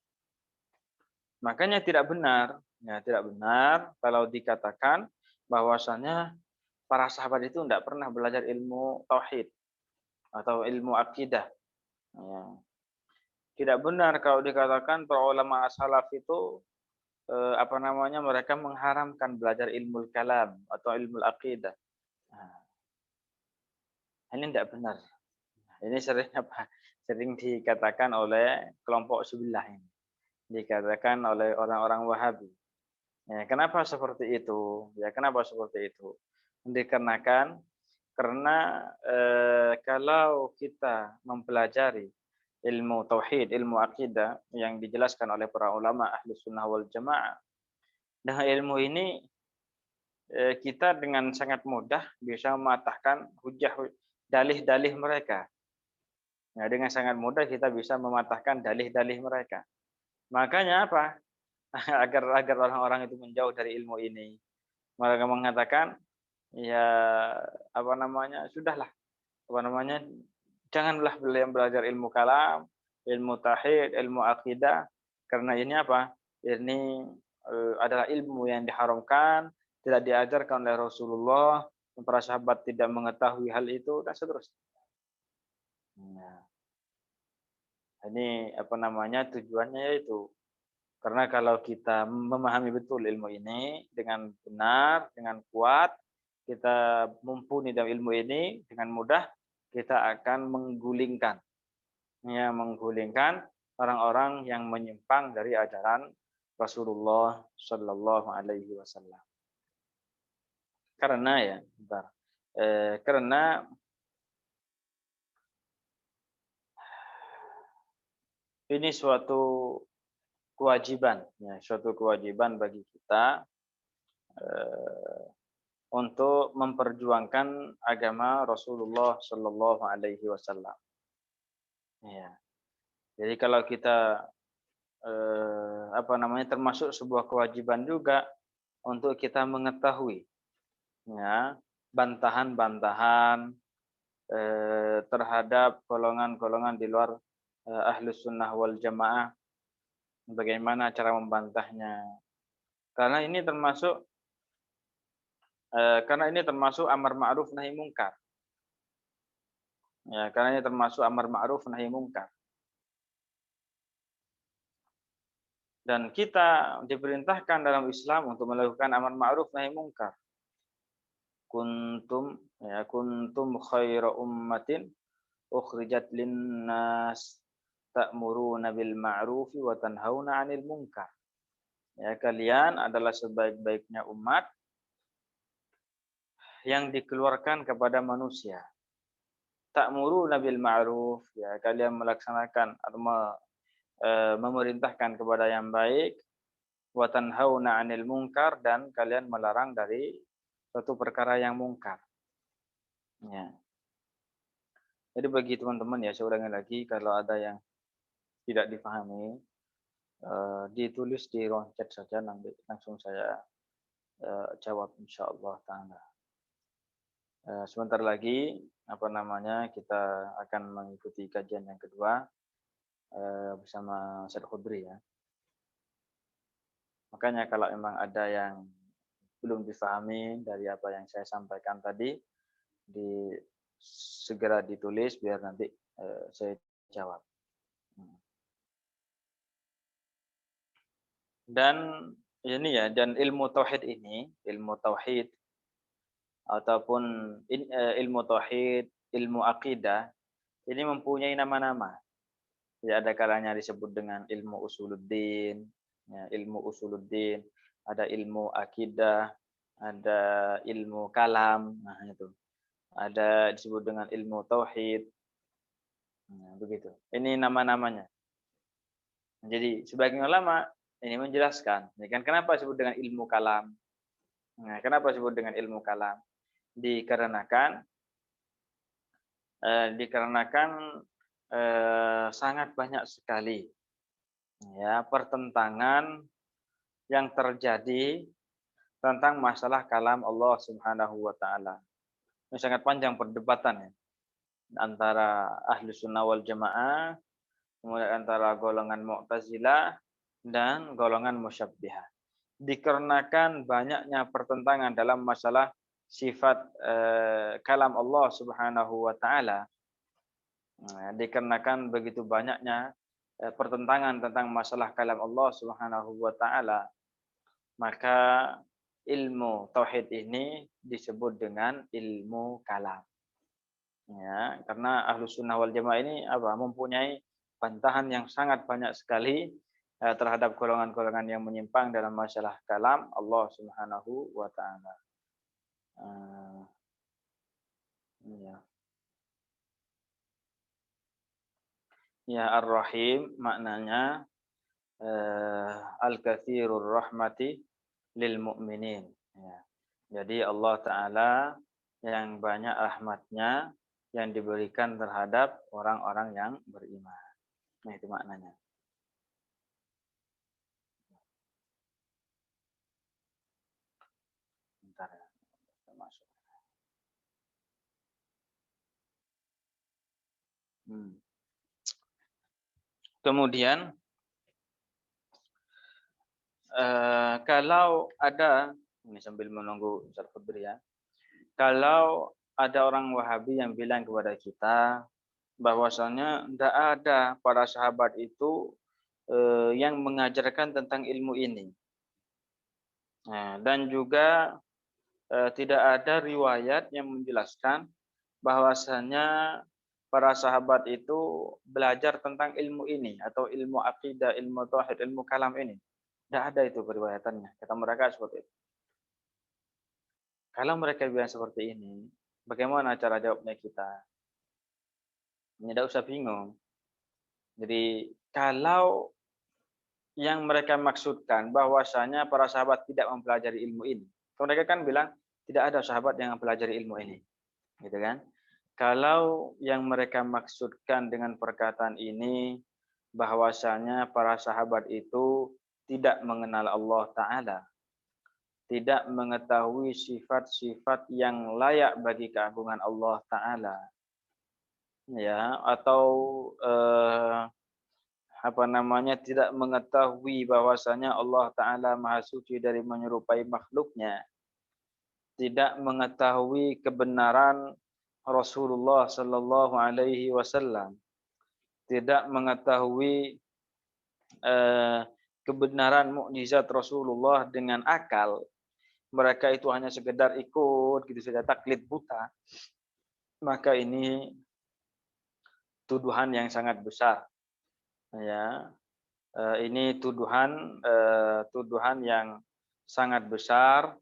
Makanya tidak benar kalau dikatakan bahwasanya para sahabat itu tidak pernah belajar ilmu tauhid atau ilmu akidah. Ya. Tidak benar kalau dikatakan para ulama salaf itu mereka mengharamkan belajar ilmu kalam atau ilmu akidah. Nah, ini tidak benar. Ini sering dikatakan oleh kelompok sebelah ini. Dikatakan oleh orang-orang Wahabi. Ya, kenapa seperti itu? Dikarenakan karena kalau kita mempelajari ilmu tauhid, ilmu akidah yang dijelaskan oleh para ulama ahli sunnah wal jamaah, dengan ilmu ini kita dengan sangat mudah bisa mematahkan hujah dalih-dalih mereka. Nah, dengan sangat mudah kita bisa mematahkan dalih-dalih mereka. Makanya apa? agar orang-orang itu menjauh dari ilmu ini. Mereka mengatakan, ya sudahlah, janganlah belajar ilmu kalam, ilmu tauhid, ilmu akidah, karena ini apa? Ini adalah ilmu yang diharamkan, tidak diajarkan oleh Rasulullah, para sahabat tidak mengetahui hal itu dan seterusnya. Nah, ini tujuannya yaitu karena kalau kita memahami betul ilmu ini dengan benar, dengan kuat, kita mumpuni dalam ilmu ini dengan mudah, kita akan menggulingkan orang-orang yang menyimpang dari ajaran Rasulullah Shallallahu Alaihi Wasallam. Karena ini suatu kewajiban bagi kita untuk memperjuangkan agama Rasulullah Shallallahu Alaihi Wasallam. Ya. Jadi kalau kita termasuk sebuah kewajiban juga untuk kita mengetahui ya bantahan-bantahan terhadap golongan-golongan di luar Ahlus Sunnah wal Jamaah, bagaimana cara membantahnya. Karena ini termasuk amar ma'ruf nahi mungkar. Ya, karena ini termasuk amar ma'ruf nahi mungkar. Dan kita diperintahkan dalam Islam untuk melakukan amar ma'ruf nahi mungkar. Kuntum khaira ummatin ukhrijat linnas ta'muruna bil ma'rufi wa tanhauna 'anil munkar. Ya, kalian adalah sebaik-baiknya umat yang dikeluarkan kepada manusia. Ta'muruna bil ma'ruf, ya, kalian melaksanakan atau memerintahkan kepada yang baik, wa tanhauna 'anil munkar, dan kalian melarang dari suatu perkara yang mungkar. Ya. Jadi bagi teman-teman ya, saya ulangi lagi, kalau ada yang tidak dipahami, ditulis di ruang chat saja, nanti langsung saya jawab insyaallah ta'ala. Sebentar lagi kita akan mengikuti kajian yang kedua bersama Syed Khudri ya. Makanya kalau memang ada yang belum difahami dari apa yang saya sampaikan tadi, segera ditulis biar nanti saya jawab. Dan ilmu tauhid ini, ilmu tauhid ataupun ilmu tauhid, ilmu akidah, ini mempunyai nama-nama. Ya, ada kalanya disebut dengan ilmu usuluddin, ya, ilmu usuluddin, ada ilmu akidah, ada ilmu kalam, nah itu. Ada disebut dengan ilmu tauhid. Nah, begitu. Ini nama-namanya. Jadi sebagian ulama ini menjelaskan, ya kan, kenapa disebut dengan ilmu kalam? Nah, kenapa disebut dengan ilmu kalam? Dikarenakan sangat banyak sekali ya pertentangan yang terjadi tentang masalah kalam Allah Subhanahu wa taala. Ini sangat panjang perdebatan ya, antara Ahlus Sunnah wal Jamaah, kemudian antara golongan Mu'tazilah dan golongan Musyabbihah. Dikarenakan banyaknya pertentangan dalam masalah sifat kalam Allah Subhanahu wa taala. Dikarenakan begitu banyaknya pertentangan tentang masalah kalam Allah Subhanahu wa taala, maka ilmu tauhid ini disebut dengan ilmu kalam. Ya, karena Ahlus Sunnah wal Jamaah ini mempunyai bantahan yang sangat banyak sekali terhadap golongan-golongan yang menyimpang dalam masalah kalam Allah Subhanahu wa taala. Ya. Ya, Ar-Rahim maknanya Al-Katsirur Rahmati lil Mu'minin. Ya. Jadi Allah Ta'ala yang banyak rahmatnya yang diberikan terhadap orang-orang yang beriman. Nah, itu maknanya. Bentar ya, masuk. Kemudian kalau ada, ini sambil menunggu Ustaz Khudri ya, kalau ada orang Wahabi yang bilang kepada kita bahwasanya tidak ada para sahabat itu yang mengajarkan tentang ilmu ini, dan juga tidak ada riwayat yang menjelaskan bahwasanya para sahabat itu belajar tentang ilmu ini atau ilmu akidah, ilmu tauhid, ilmu kalam ini. Tidak ada itu periwayatannya. Kata mereka seperti itu. Kalau mereka bilang seperti ini, bagaimana cara jawabnya kita? Tidak usah bingung. Jadi kalau yang mereka maksudkan bahwasanya para sahabat tidak mempelajari ilmu ini, mereka kan bilang Tidak ada sahabat yang mempelajari ilmu ini, gitu kan? Kalau yang mereka maksudkan dengan perkataan ini bahwasanya para sahabat itu tidak mengenal Allah Ta'ala, tidak mengetahui sifat-sifat yang layak bagi keagungan Allah Ta'ala, ya, atau tidak mengetahui bahwasanya Allah Ta'ala Maha Suci dari menyerupai makhluknya, tidak mengetahui kebenaran Rasulullah Sallallahu Alaihi Wasallam, tidak mengetahui kebenaran mukjizat Rasulullah dengan akal, mereka itu hanya sekedar ikut gitu saja, taklid buta, maka ini tuduhan yang sangat besar, ya. Ini tuduhan yang sangat besar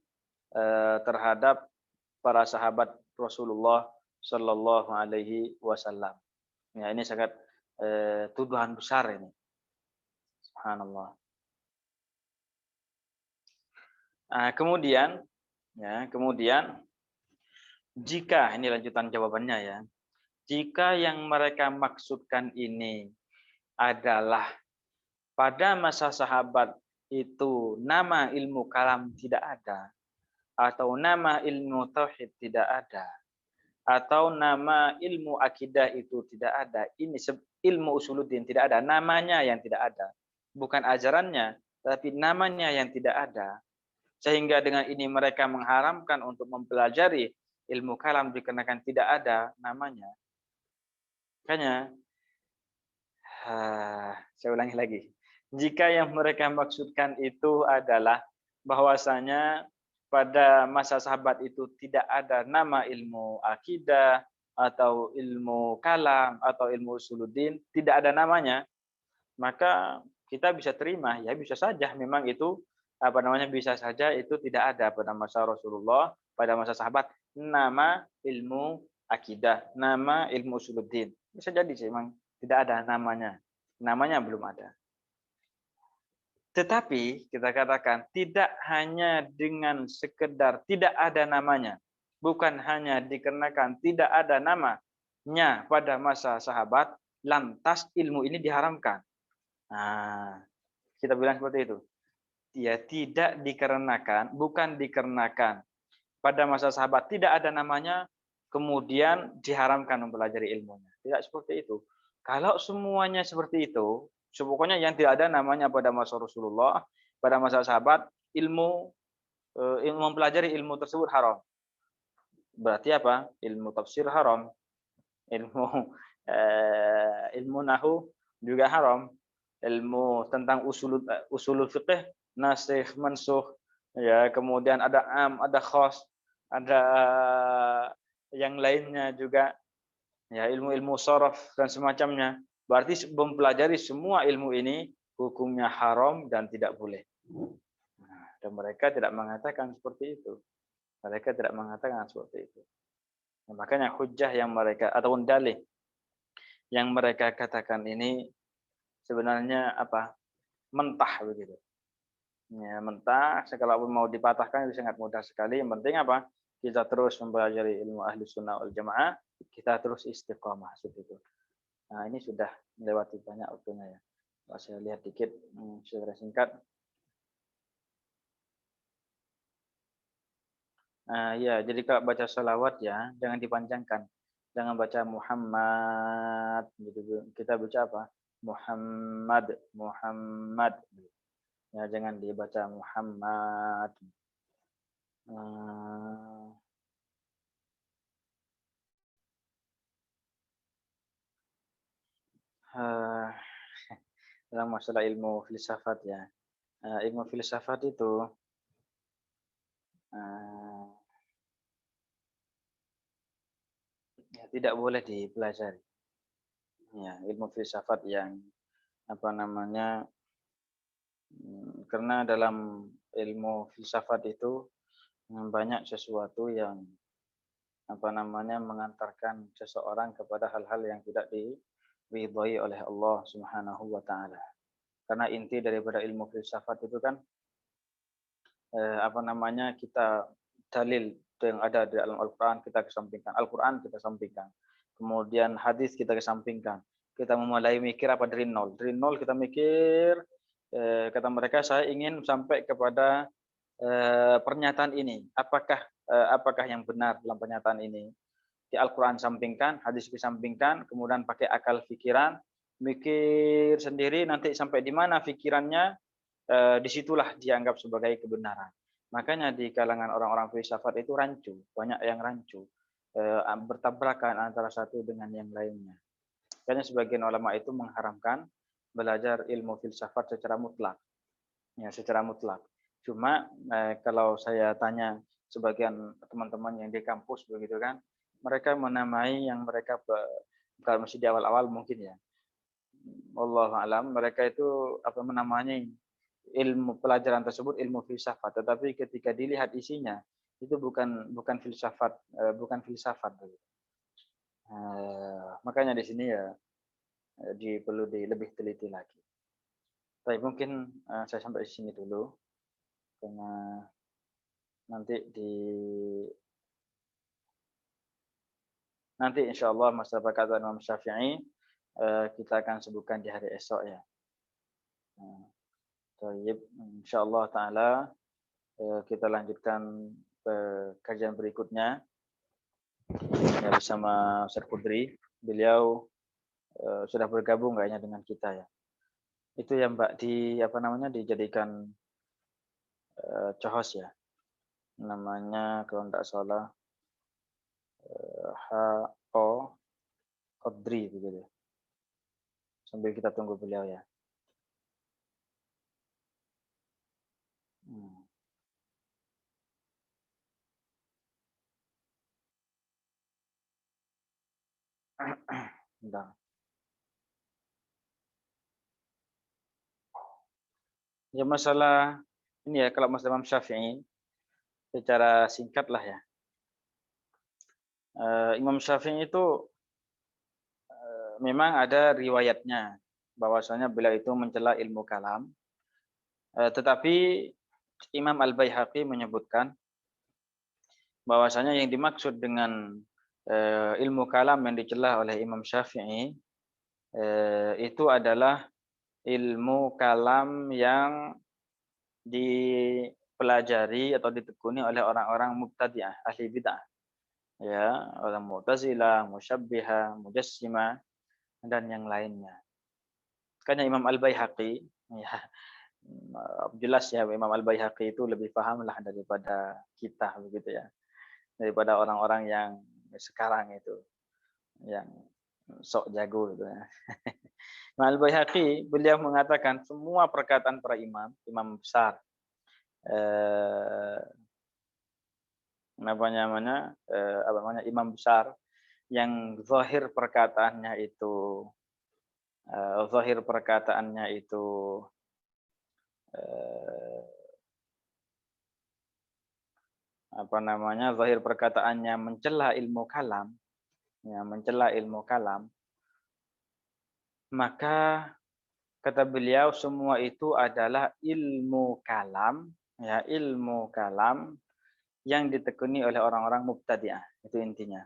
terhadap para sahabat Rasulullah Sallallahu Alaihi Wasallam. Ya, ini sangat tuduhan besar ini. Subhanallah. Kemudian jika ini lanjutan jawabannya ya, jika yang mereka maksudkan ini adalah pada masa sahabat itu nama ilmu kalam tidak ada, atau nama ilmu tauhid tidak ada, atau nama ilmu akidah itu tidak ada, ini ilmu usuluddin tidak ada, namanya yang tidak ada, bukan ajarannya, tapi namanya yang tidak ada, sehingga dengan ini mereka mengharamkan untuk mempelajari ilmu kalam dikarenakan tidak ada namanya. Makanya saya ulangi lagi. Jika yang mereka maksudkan itu adalah bahwasanya pada masa sahabat itu tidak ada nama ilmu akidah atau ilmu kalam atau ilmu usuluddin, tidak ada namanya, maka kita bisa terima, ya bisa saja memang itu bisa saja itu tidak ada pada masa Rasulullah, pada masa sahabat nama ilmu akidah, nama ilmu usuluddin. Bisa jadi sih memang tidak ada namanya. Namanya belum ada. Tetapi kita katakan tidak hanya dengan sekedar tidak ada namanya, bukan hanya dikarenakan tidak ada namanya pada masa sahabat, lantas ilmu ini diharamkan. Nah, kita bilang seperti itu. Ya, tidak dikarenakan, bukan dikarenakan pada masa sahabat tidak ada namanya, kemudian diharamkan mempelajari ilmunya. Tidak seperti itu. Kalau semuanya seperti itu, pokoknya yang tidak ada namanya pada masa Rasulullah, pada masa sahabat, ilmu mempelajari ilmu tersebut haram. Berarti apa? Ilmu tafsir haram, ilmu ilmu nahu juga haram, ilmu tentang usulul fiqh, nasikh, mansukh, ya, kemudian ada am, ada khas, ada yang lainnya juga, ya, ilmu-ilmu sharaf dan semacamnya. Berarti mempelajari semua ilmu ini hukumnya haram dan tidak boleh. Dan mereka tidak mengatakan seperti itu. Mereka tidak mengatakan seperti itu. Nah, makanya hujjah yang mereka ataupun dalih yang mereka katakan ini sebenarnya apa? Mentah begitu. Ya, mentah, kalau mau dipatahkan itu sangat mudah sekali. Yang penting apa? Kita terus mempelajari ilmu ahli sunnah wal jamaah, kita terus istiqomah seperti itu. Nah, ini sudah melewati banyak waktunya ya. Kalau saya lihat dikit, secara singkat. Ya, jadi kalau baca salawat ya, jangan dipanjangkan. Jangan baca Muhammad, gitu. Kita baca apa? Muhammad, Muhammad. Ya, jangan dibaca Muhammad. Dalam masalah ilmu filsafat ya. Ilmu filsafat itu ya, tidak boleh dipelajari. Ya, ilmu filsafat yang karena dalam ilmu filsafat itu banyak sesuatu yang mengantarkan seseorang kepada hal-hal yang tidak diridhai oleh Allah Subhanahu wa taala. Karena inti daripada ilmu filsafat itu kan kita dalil yang ada di dalam Al-Quran kita kesampingkan. Al-Quran kita sampingkan. Kemudian hadis kita kesampingkan. Kita memulai mikir apa dari nol. Dari nol kita mikir, kata mereka saya ingin sampai kepada pernyataan ini. Apakah yang benar dalam pernyataan ini? Di Al-Quran sampingkan, hadis kesampingkan, kemudian pakai akal pikiran, mikir sendiri, nanti sampai di mana pikirannya, disitulah dianggap sebagai kebenaran. Makanya di kalangan orang-orang filsafat itu rancu, banyak yang rancu, bertabrakan antara satu dengan yang lainnya. Makanya sebagian ulama itu mengharamkan belajar ilmu filsafat secara mutlak, ya secara mutlak. Cuma kalau saya tanya sebagian teman-teman yang di kampus begitu kan, mereka menamai yang mereka kalau masih di awal-awal mungkin ya, wallahu alam, mereka itu apa menamanya ilmu pelajaran tersebut ilmu filsafat, tetapi ketika dilihat isinya itu bukan filsafat, bukan filsafat. Makanya di sini ya perlu lebih teliti lagi. Tapi mungkin saya sampai di sini dulu karena nanti insya Allah masalah perkataan Imam Syafi'i kita akan sebutkan di hari esok ya. Baik, insyaallah taala kita lanjutkan ke kajian berikutnya ya, bersama Ustaz Kudri. Beliau sudah bergabung kayaknya dengan kita ya. Itu yang Mbak dijadikan co-host ya. Namanya kalau tidak salah H.O. Kudri begitu. Sambil kita tunggu beliau ya. Bentar. Ya masalah ini ya, kalau masalah Imam Syafi'i secara singkat lah ya. Imam Syafi'i itu memang ada riwayatnya bahwasanya beliau itu mencela ilmu kalam. Tetapi Imam Al-Baihaqi menyebutkan bahwasanya yang dimaksud dengan ilmu kalam yang dicela oleh Imam Syafi'i itu adalah ilmu kalam yang dipelajari atau ditekuni oleh orang-orang mubtadi'ah, ahli bid'ah. Ya, orang Mu'tazilah, Musyabbihah, Mujassimah dan yang lainnya. Makanya Imam Al-Baihaqi ya jelas ya Imam Al-Baihaqi itu lebih paham lah daripada kita begitu ya. Daripada orang-orang yang sekarang itu yang sok jago gitu ya. Imam Al-Baihaqi beliau mengatakan semua perkataan para imam besar imam besar yang zahir perkataannya itu zahir perkataannya mencela ilmu kalam, ya, maka kata beliau semua itu adalah ilmu kalam, ya, ilmu kalam yang ditekuni oleh orang-orang mubtadi'ah, itu intinya.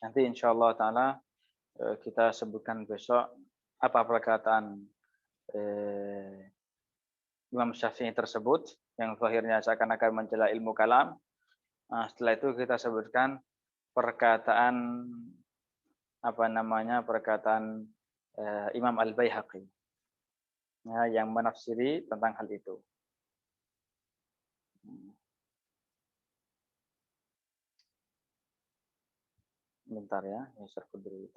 Nanti insyaallah taala kita sebutkan besok apa perkataan Imam Syafi'i tersebut yang zahirnya seakan-akan mencela ilmu kalam. Setelah itu kita sebutkan perkataan Imam Al-Baihaqi ya, yang menafsiri tentang hal itu. Bentar ya, Ustaz Kudri.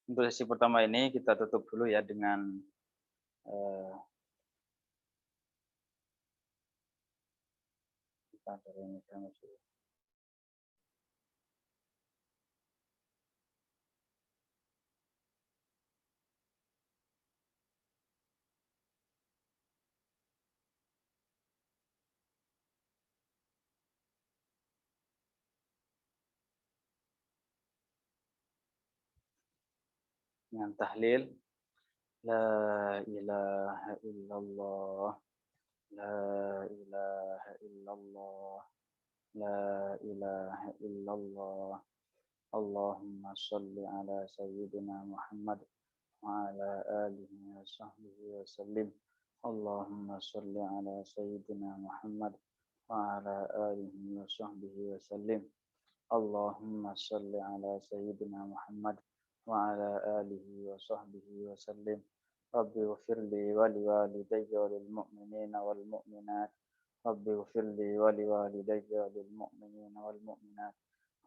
Untuk sesi pertama ini kita tutup dulu ya dengan dengan tahlil la ilaha illallah, la ilaha illallah, la ilaha illallah. Allahumma sholli ala sayyidina Muhammad wa ala alihi wa sahbihi wa sallim. Allahumma sholli ala sayyidina Muhammad wa ala alihi wa sahbihi wa sallim. Allahumma sholli ala sayyidina Muhammad wa ala alihi wa sahbihi wa sallim. Rabbi ighfirli wa liwalidayya wa lil mu'minina wal mu'minat. Rabbi ighfirli wa liwalidayya wa lil mu'minina wal mu'minat.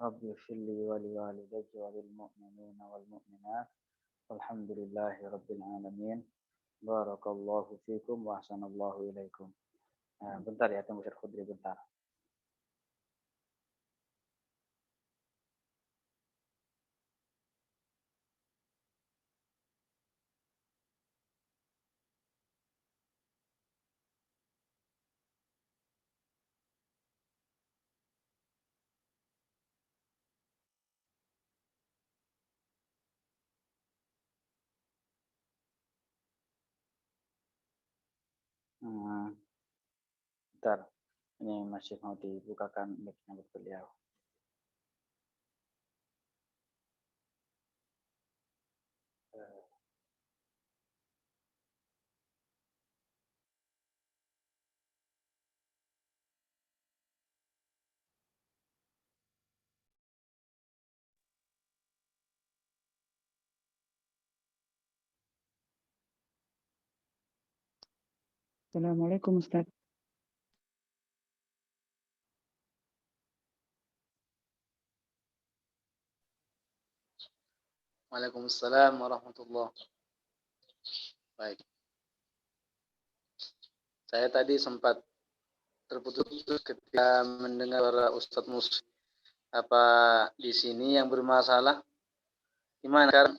Rabbi ighfirli wa liwalidayya wa lil mu'minina wal mu'minat. Walhamdulillahi rabbil alamin. Barakallahu fikum wa ahsanallahu ilaikum. Bentar ya, tunggu Syekh Khudri bentar. Bentar, ini masih mau dibukakan mic-nya buat beliau. Assalamualaikum Ustaz. Waalaikumsalam warahmatullahi. Baik. Saya tadi sempat terputus ketika mendengar suara Ustadz Mus. Apa di sini yang bermasalah? Gimana sekarang?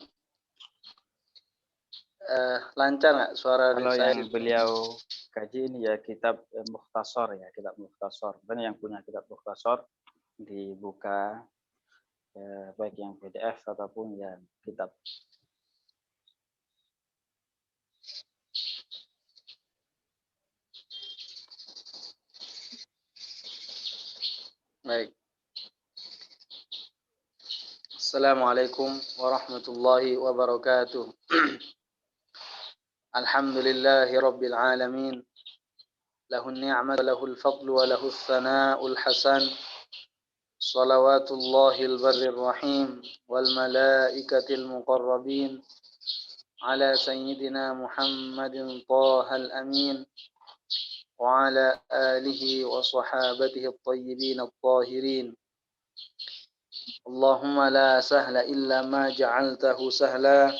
Lancar nggak suara Kalau saya? yang beliau kaji ini ya kitab Mukhtasar ya, kitab Mukhtasar. Dan yang punya kitab Mukhtasar dibuka baik yang PDF ataupun yang kitab. Baik. Assalamualaikum warahmatullahi wabarakatuh. Alhamdulillahi rabbil alamin. Lahun ni'mat, lahul fadlu, wa lahus sana'ul hasan. Salawatullahil barrir rahim wal malaikatil muqarrabin ala sayyidina Muhammadin tahal amin wa ala alihi wa sahabatihi at-tayyibin at-tahirin. Allahumma la sahla illa ma ja'altahu sahla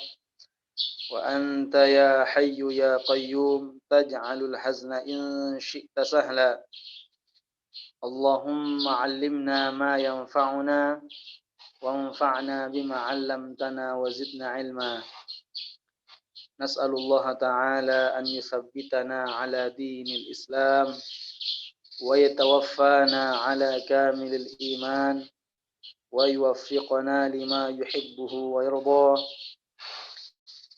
wa anta ya hayyu ya qayyum taj'alul hazna in syi'ta sahla. Allahumma 'allimna ma yanfa'una wanfa'na bima 'allamtana wa zidna 'ilma. Nas'alullaha ta'ala an yuthabbitana 'ala dinil Islam wa yatawaffana 'ala kamilil iman wa yuwaffiqana lima yuhibbuhu wa yarda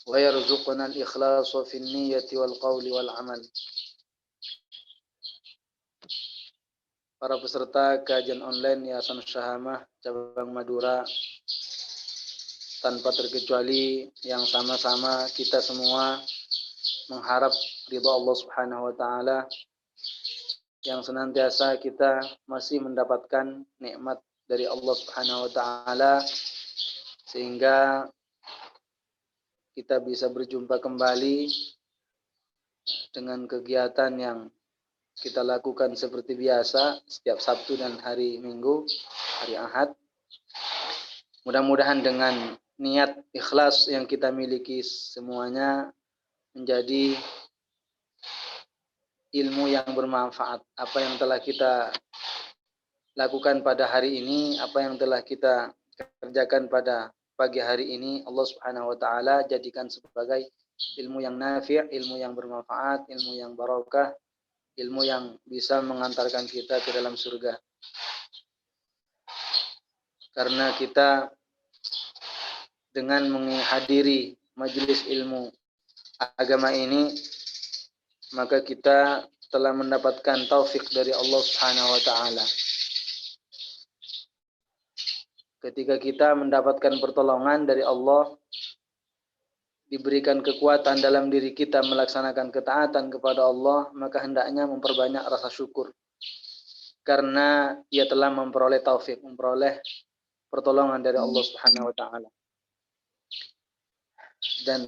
wa yarzuqna al-ikhlasa fin niyyati wal qawli wal 'amal. Para peserta kajian online Yayasan Syahamah Cabang Madura, tanpa terkecuali yang sama-sama kita semua mengharap ridha Allah Subhanahu wa taala, yang senantiasa kita masih mendapatkan nikmat dari Allah Subhanahu wa taala sehingga kita bisa berjumpa kembali dengan kegiatan yang kita lakukan seperti biasa setiap Sabtu dan hari Minggu, hari Ahad. Mudah-mudahan dengan niat ikhlas yang kita miliki semuanya menjadi ilmu yang bermanfaat. Apa yang telah kita lakukan pada hari ini, apa yang telah kita kerjakan pada pagi hari ini, Allah Subhanahu wa taala jadikan sebagai ilmu yang nafi', ilmu yang bermanfaat, ilmu yang barokah, ilmu yang bisa mengantarkan kita ke dalam surga. Karena kita dengan menghadiri majelis ilmu agama ini, maka kita telah mendapatkan taufik dari Allah Subhanahu wa taala. Ketika kita mendapatkan pertolongan dari Allah, diberikan kekuatan dalam diri kita melaksanakan ketaatan kepada Allah, maka hendaknya memperbanyak rasa syukur. Karena ia telah memperoleh taufik, memperoleh pertolongan dari Allah Subhanahu wa taala. Dan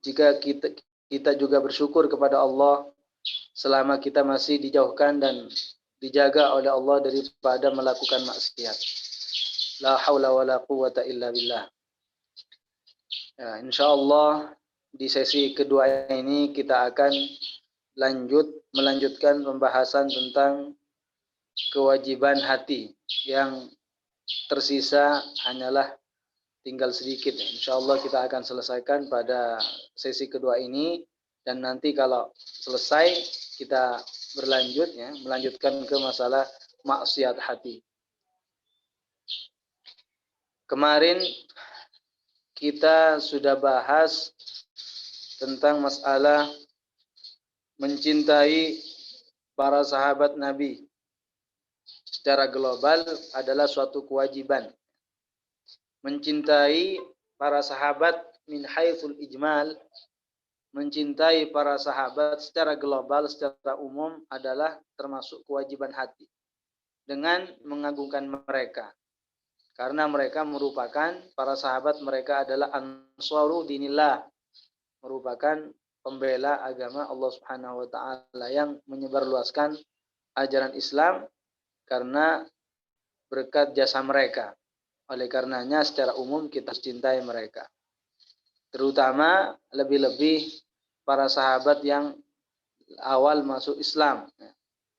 jika kita juga bersyukur kepada Allah selama kita masih dijauhkan dan dijaga oleh Allah daripada melakukan maksiat. La haula wala quwwata illa billah. Ya, insyaallah di sesi kedua ini kita akan melanjutkan pembahasan tentang kewajiban hati, yang tersisa hanyalah tinggal sedikit. Insyaallah kita akan selesaikan pada sesi kedua ini, dan nanti kalau selesai kita berlanjut ya, melanjutkan ke masalah maksiat hati. Kemarin kita sudah bahas tentang masalah mencintai para sahabat Nabi secara global adalah suatu kewajiban. Mencintai para sahabat min haitsul ijmal, mencintai para sahabat secara global, secara umum adalah termasuk kewajiban hati dengan mengagungkan mereka. Karena mereka merupakan, para sahabat mereka adalah ansaru dinillah, merupakan pembela agama Allah Subhanahu wa taala yang menyebarluaskan ajaran Islam karena berkat jasa mereka. Oleh karenanya secara umum kita cintai mereka. Terutama lebih-lebih para sahabat yang awal masuk Islam,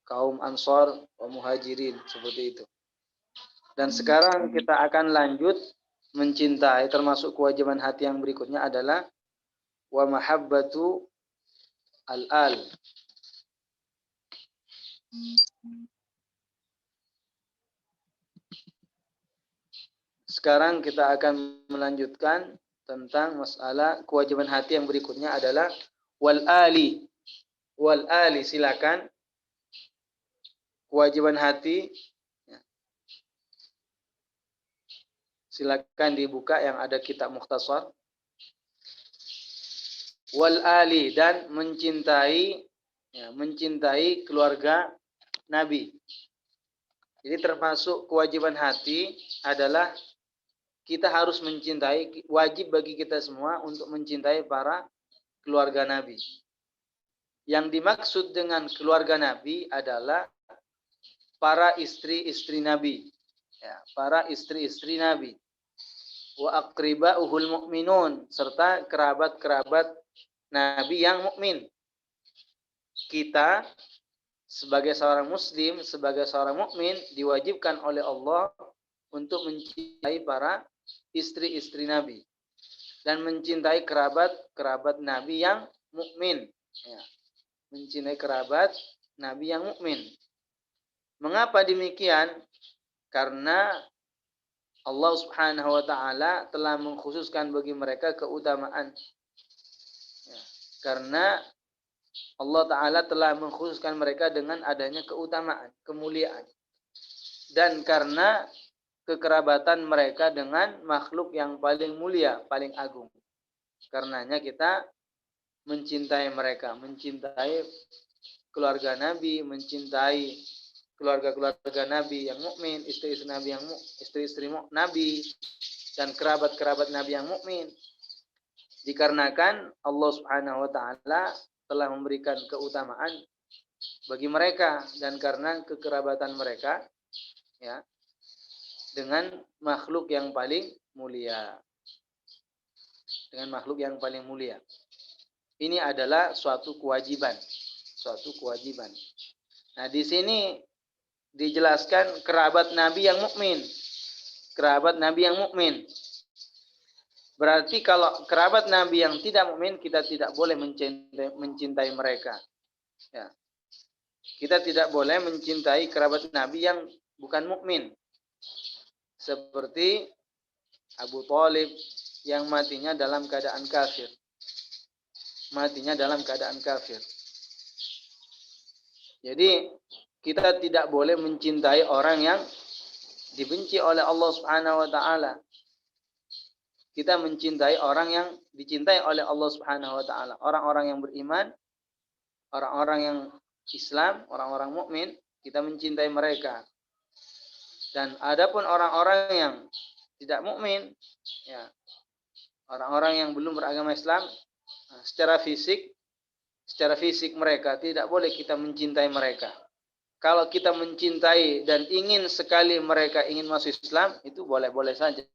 kaum Ansor wa Muhajirin, seperti itu. Dan sekarang kita akan lanjut mencintai, termasuk kewajiban hati yang berikutnya adalah wa mahabbatu al-al. Sekarang kita akan melanjutkan tentang masalah kewajiban hati yang berikutnya adalah wal ali. Wal ali, silakan. Kewajiban hati silakan dibuka yang ada kitab mukhtasar. Wal ali, dan mencintai keluarga Nabi. Jadi termasuk kewajiban hati adalah kita harus mencintai, wajib bagi kita semua untuk mencintai para keluarga Nabi. Yang dimaksud dengan keluarga Nabi adalah para istri-istri Nabi. Ya, para istri-istri Nabi. Wa aqriba'uhul mu'minun, serta kerabat-kerabat Nabi yang mukmin. Kita sebagai seorang muslim, sebagai seorang mukmin diwajibkan oleh Allah untuk mencintai para istri-istri Nabi dan mencintai kerabat-kerabat Nabi yang mukmin. Ya. Mencintai kerabat Nabi yang mukmin. Mengapa demikian? Karena Allah Subhanahu wa taala telah mengkhususkan bagi mereka keutamaan. Ya, karena Allah taala telah mengkhususkan mereka dengan adanya keutamaan, kemuliaan. Dan karena kekerabatan mereka dengan makhluk yang paling mulia, paling agung. Karenanya kita mencintai mereka, mencintai keluarga Nabi, mencintai keluarga-keluarga Nabi yang mukmin, istri-istri Nabi yang istri-istri Nabi, dan kerabat-kerabat Nabi yang mukmin. Dikarenakan Allah Subhanahu wa taala telah memberikan keutamaan bagi mereka, dan karena kekerabatan mereka ya dengan makhluk yang paling mulia. Dengan makhluk yang paling mulia. Ini adalah suatu kewajiban, suatu kewajiban. Nah, di sini dijelaskan kerabat Nabi yang mukmin. Kerabat Nabi yang mukmin. Berarti kalau kerabat Nabi yang tidak mukmin, kita tidak boleh mencintai mereka. Ya. Kita tidak boleh mencintai kerabat Nabi yang bukan mukmin. Seperti Abu Thalib, yang matinya dalam keadaan kafir. Matinya dalam keadaan kafir. Jadi kita tidak boleh mencintai orang yang dibenci oleh Allah Subhanahu wa taala. Kita mencintai orang yang dicintai oleh Allah Subhanahu wa taala. Orang-orang yang beriman, orang-orang yang Islam, orang-orang mukmin, kita mencintai mereka. Dan adapun orang-orang yang tidak mukmin, ya, orang-orang yang belum beragama Islam, secara fisik mereka tidak boleh kita mencintai mereka. Kalau kita mencintai dan ingin sekali mereka ingin masuk Islam, itu boleh-boleh saja.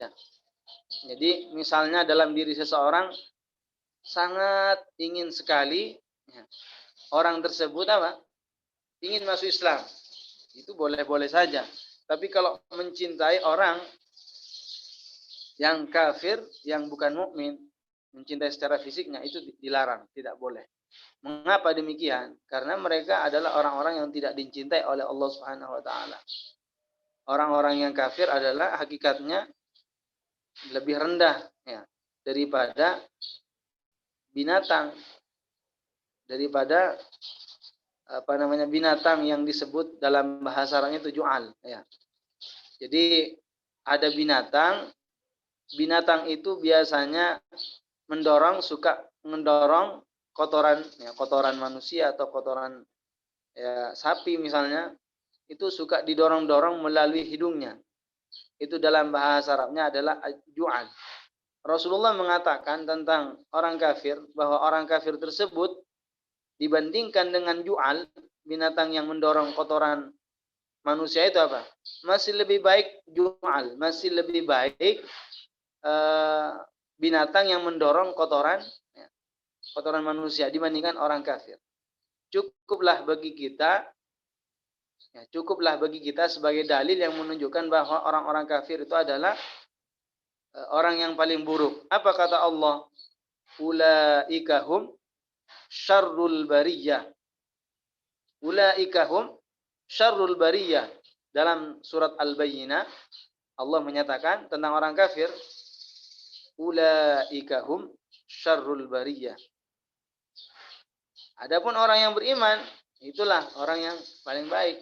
Jadi misalnya dalam diri seseorang sangat ingin sekali, ya, orang tersebut ingin masuk Islam, itu boleh-boleh saja. Tapi kalau mencintai orang yang kafir, yang bukan mukmin, mencintai secara fisiknya, itu dilarang, tidak boleh. Mengapa demikian? Karena mereka adalah orang-orang yang tidak dicintai oleh Allah Subhanahu wa taala. Orang-orang yang kafir adalah hakikatnya lebih rendah, ya, daripada binatang, daripada binatang yang disebut dalam bahasa Arabnya itu ju'al, ya. Jadi ada binatang itu biasanya suka mendorong kotoran, ya, kotoran manusia atau kotoran, ya, sapi misalnya, itu suka didorong-dorong melalui hidungnya. Itu dalam bahasa Arabnya adalah ju'al. Rasulullah mengatakan tentang orang kafir bahwa orang kafir tersebut dibandingkan dengan ju'al, binatang yang mendorong kotoran manusia, itu apa? Masih lebih baik ju'al, masih lebih baik binatang yang mendorong kotoran manusia dibandingkan orang kafir. Cukuplah bagi kita sebagai dalil yang menunjukkan bahwa orang-orang kafir itu adalah orang yang paling buruk. Apa kata Allah? Ulaika hum syarrul bariyah. Ulaika hum syarrul bariyah. Dalam surat Al-Bayyinah Allah menyatakan tentang orang kafir, ulaika hum syarrul bariyah. Adapun orang yang beriman, itulah orang yang paling baik.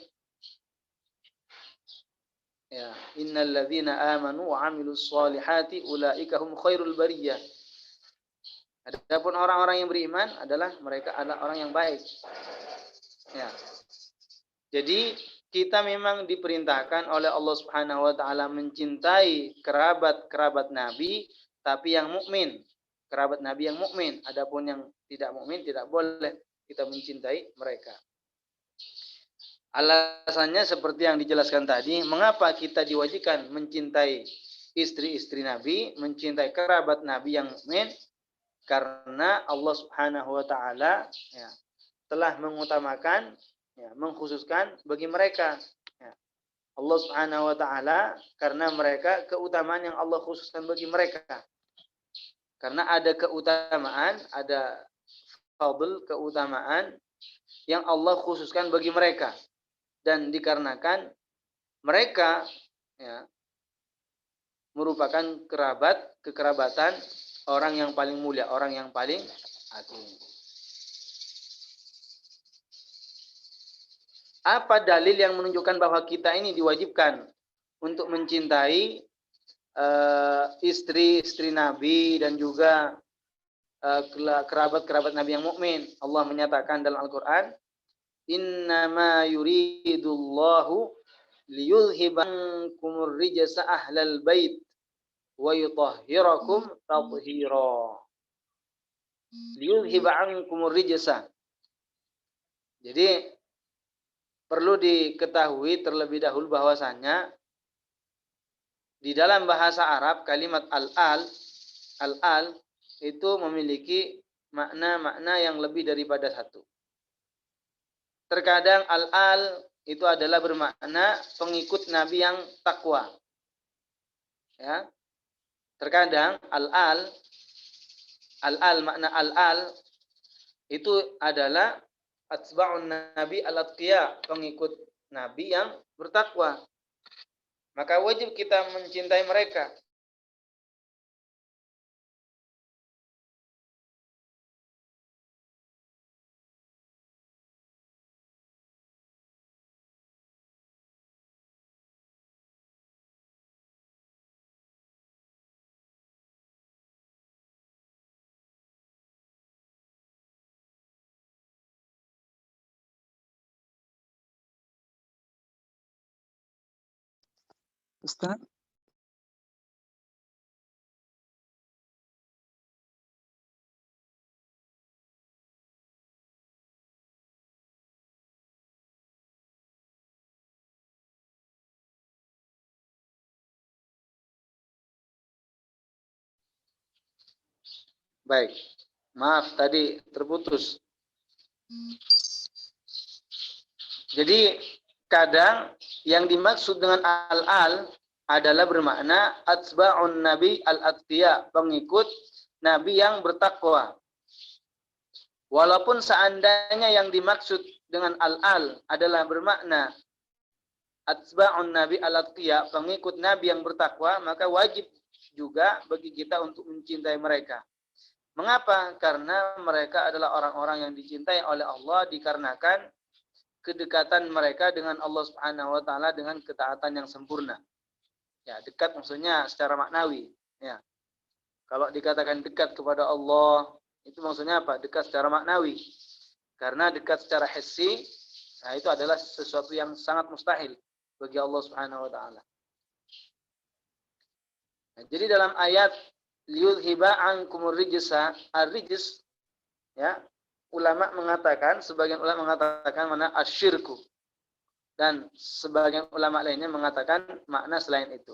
Ya, innal ladzina amanu wa 'amilus shalihati ulaika hum khairul bariyah. Adapun orang-orang yang beriman mereka adalah orang yang baik. Ya. Jadi kita memang diperintahkan oleh Allah Subhanahu wa taala mencintai kerabat Nabi, tapi yang mukmin. Kerabat Nabi yang mukmin. Adapun yang tidak mukmin tidak boleh kita mencintai mereka. Alasannya seperti yang dijelaskan tadi, mengapa kita diwajibkan mencintai istri-istri Nabi, mencintai kerabat Nabi yang mukmin? Karena Allah Subhanahu wa taala, ya, telah mengutamakan, ya, mengkhususkan bagi mereka, ya. Allah Subhanahu wa taala, karena mereka keutamaan yang Allah khususkan bagi mereka. Karena ada keutamaan, ada fadl, keutamaan yang Allah khususkan bagi mereka. Dan dikarenakan mereka, ya, merupakan kekerabatan orang yang paling mulia, orang yang paling agung. Apa dalil yang menunjukkan bahwa kita ini diwajibkan untuk mencintai istri-istri Nabi dan juga kerabat-kerabat Nabi yang mukmin? Allah menyatakan dalam Al-Qur'an, innama yuridullahu liyuzhibankumur rijsa ahlal bait wa yutahhirakum tathira. Liyuzhibankumur rijsa. Jadi perlu diketahui terlebih dahulu bahwasanya di dalam bahasa Arab kalimat al-al itu memiliki makna-makna yang lebih daripada satu. Terkadang al-al itu adalah bermakna pengikut Nabi yang takwa. Ya. Terkadang al-al makna al-al itu adalah atba'un Nabi al-atqiya, pengikut Nabi yang bertakwa. Maka wajib kita mencintai mereka. Ustaz. Baik. Maaf tadi terputus. Jadi kadang yang dimaksud dengan al-al adalah bermakna atba'un nabi al-atqiya, pengikut nabi yang bertakwa. Walaupun seandainya yang dimaksud dengan al-al adalah bermakna atba'un nabi al-atqiya, pengikut nabi yang bertakwa, maka wajib juga bagi kita untuk mencintai mereka. Mengapa? Karena mereka adalah orang-orang yang dicintai oleh Allah dikarenakan kedekatan mereka dengan Allah Subhanahu wa taala dengan ketaatan yang sempurna. Ya, dekat maksudnya secara maknawi, ya. Kalau dikatakan dekat kepada Allah, itu maksudnya apa? Dekat secara maknawi. Karena dekat secara hissi, nah itu adalah sesuatu yang sangat mustahil bagi Allah Subhanahu wa taala. Nah, jadi dalam ayat liyudhiba ankumur rijsa, ar-rijs, ya, ulama mengatakan, sebagian ulama mengatakan mana asyirku, dan sebagian ulama lainnya mengatakan makna selain itu.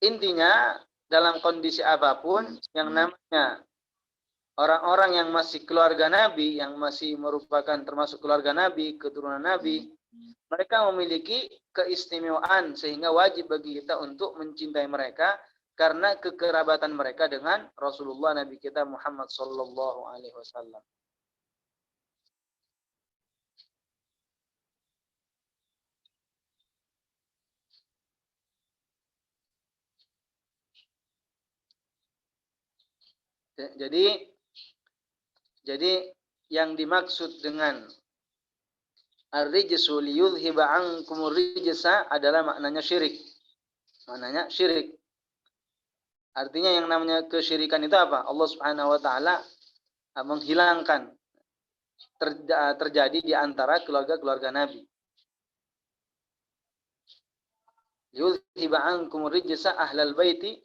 Intinya dalam kondisi apapun yang namanya orang-orang yang masih keluarga Nabi, yang masih merupakan termasuk keluarga Nabi, keturunan Nabi, mereka memiliki keistimewaan sehingga wajib bagi kita untuk mencintai mereka karena kekerabatan mereka dengan Rasulullah Nabi kita Muhammad sallallahu alaihi wasallam. Jadi yang dimaksud dengan ar-rijsu liyudhiba ankumur rijsa adalah maknanya syirik. Maknanya syirik. Artinya yang namanya kesyirikan itu apa? Allah Subhanahu wa taala menghilangkan terjadi di antara keluarga-keluarga Nabi. Yudhiba ankum rijsa ahlal baiti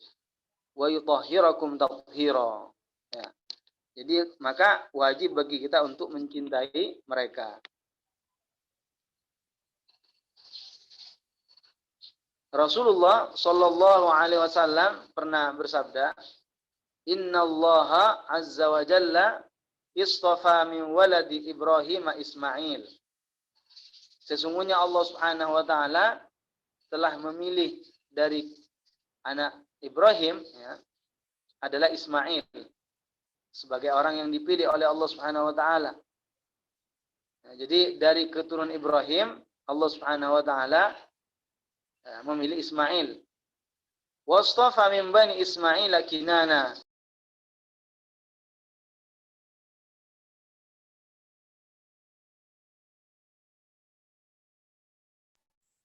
wa yutahhirakum tathhira. Ya. Jadi maka wajib bagi kita untuk mencintai mereka. Rasulullah sallallahu alaihi wasallam pernah bersabda, "Innallaha azza wa jalla istafa min waladi Ibrahim Ismail." Sesungguhnya Allah Subhanahu wa taala telah memilih dari anak Ibrahim, ya, adalah Ismail sebagai orang yang dipilih oleh Allah Subhanahu wa taala. Nah, jadi dari keturunan Ibrahim Allah Subhanahu wa taala memilih Ismail. Wastafa min bani Ismail Kinana.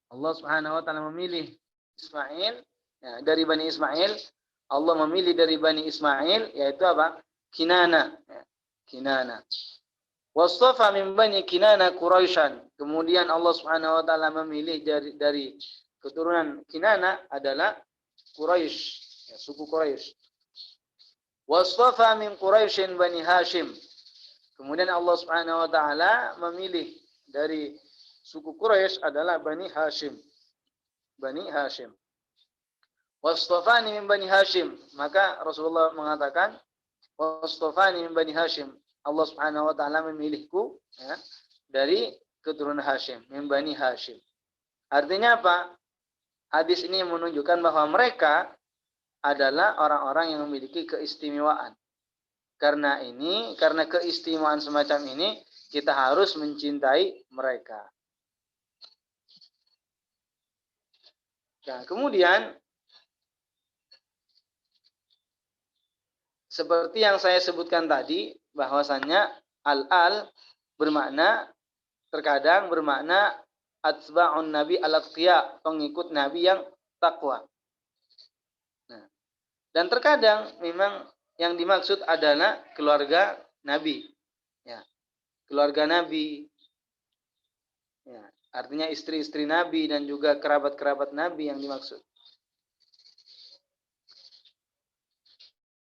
Allah Subhanahu wa taala memilih Ismail, ya, dari Bani Ismail. Allah memilih dari Bani Ismail yaitu apa? Kinana, ya, Kinana. Wastafa min Bani Kinana Quraisyan. Kemudian Allah Subhanahu wa taala memilih dari keturunan Kinana adalah Quraisy, ya, suku Quraisy. Wastafa min Quraisyin Bani Hashim. Kemudian Allah Subhanahu wa taala memilih dari suku Quraisy adalah Bani Hashim. Bani Hashim. Wastafani min Bani Hashim. Maka Rasulullah mengatakan, Wastafani min Bani Hashim. Allah Subhanahu wa taala memilihku, ya, dari keturunan Hashim, min Bani Hashim. Artinya apa? Hadis ini menunjukkan bahwa mereka adalah orang-orang yang memiliki keistimewaan. Karena keistimewaan semacam ini, kita harus mencintai mereka. Nah, kemudian seperti yang saya sebutkan tadi, bahwasannya al-al terkadang bermakna atba'un nabi al-atqiya, pengikut nabi yang takwa. Nah, dan terkadang memang yang dimaksud adalah keluarga nabi, ya, keluarga nabi, ya, Artinya istri-istri Nabi dan juga kerabat-kerabat Nabi yang dimaksud.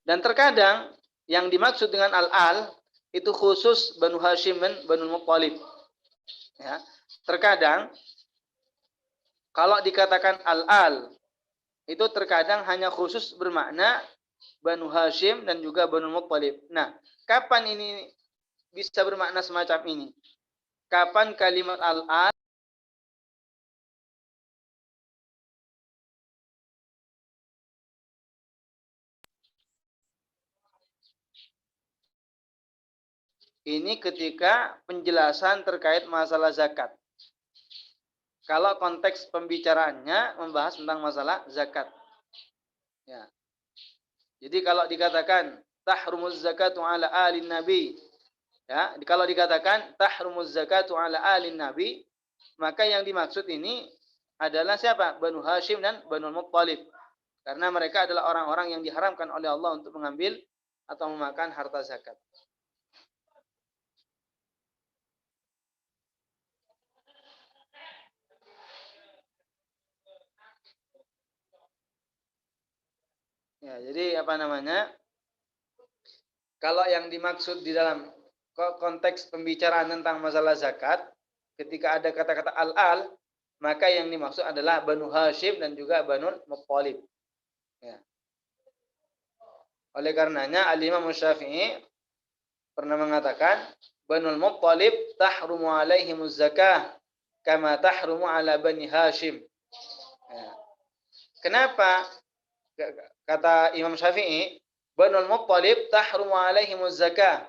Dan terkadang yang dimaksud dengan al-al itu khusus Banu Hashim dan Banu Muttalib. Ya. Terkadang kalau dikatakan al-al itu terkadang hanya khusus bermakna Banu Hashim dan juga Banu Muttalib. Nah, kapan ini bisa bermakna semacam ini? Kapan kalimat al-al ini ketika penjelasan terkait masalah zakat. Kalau konteks pembicaraannya membahas tentang masalah zakat. Ya. Jadi kalau dikatakan tahrumuz zakatu ala alin nabi, ya, kalau dikatakan tahrumuz zakatu ala alin nabi, maka yang dimaksud ini adalah siapa? Banu Hashim dan Banu Muttalib. Karena mereka adalah orang-orang yang diharamkan oleh Allah untuk mengambil atau memakan harta zakat. Ya, jadi apa namanya? Kalau yang dimaksud di dalam konteks pembicaraan tentang masalah zakat, ketika ada kata-kata al-al, maka yang dimaksud adalah Banu Hashim dan juga Banu Muttalib. Ya. Oleh karenanya Al-Imam Syafi'i pernah mengatakan, Banu Muttalib tahrumu alaihimuz zakah kama tahrumu ala Bani Hashim. Ya. Kenapa? Kata Imam Syafi'i, Banu Muttalib tahrumu alaihimuz zakah.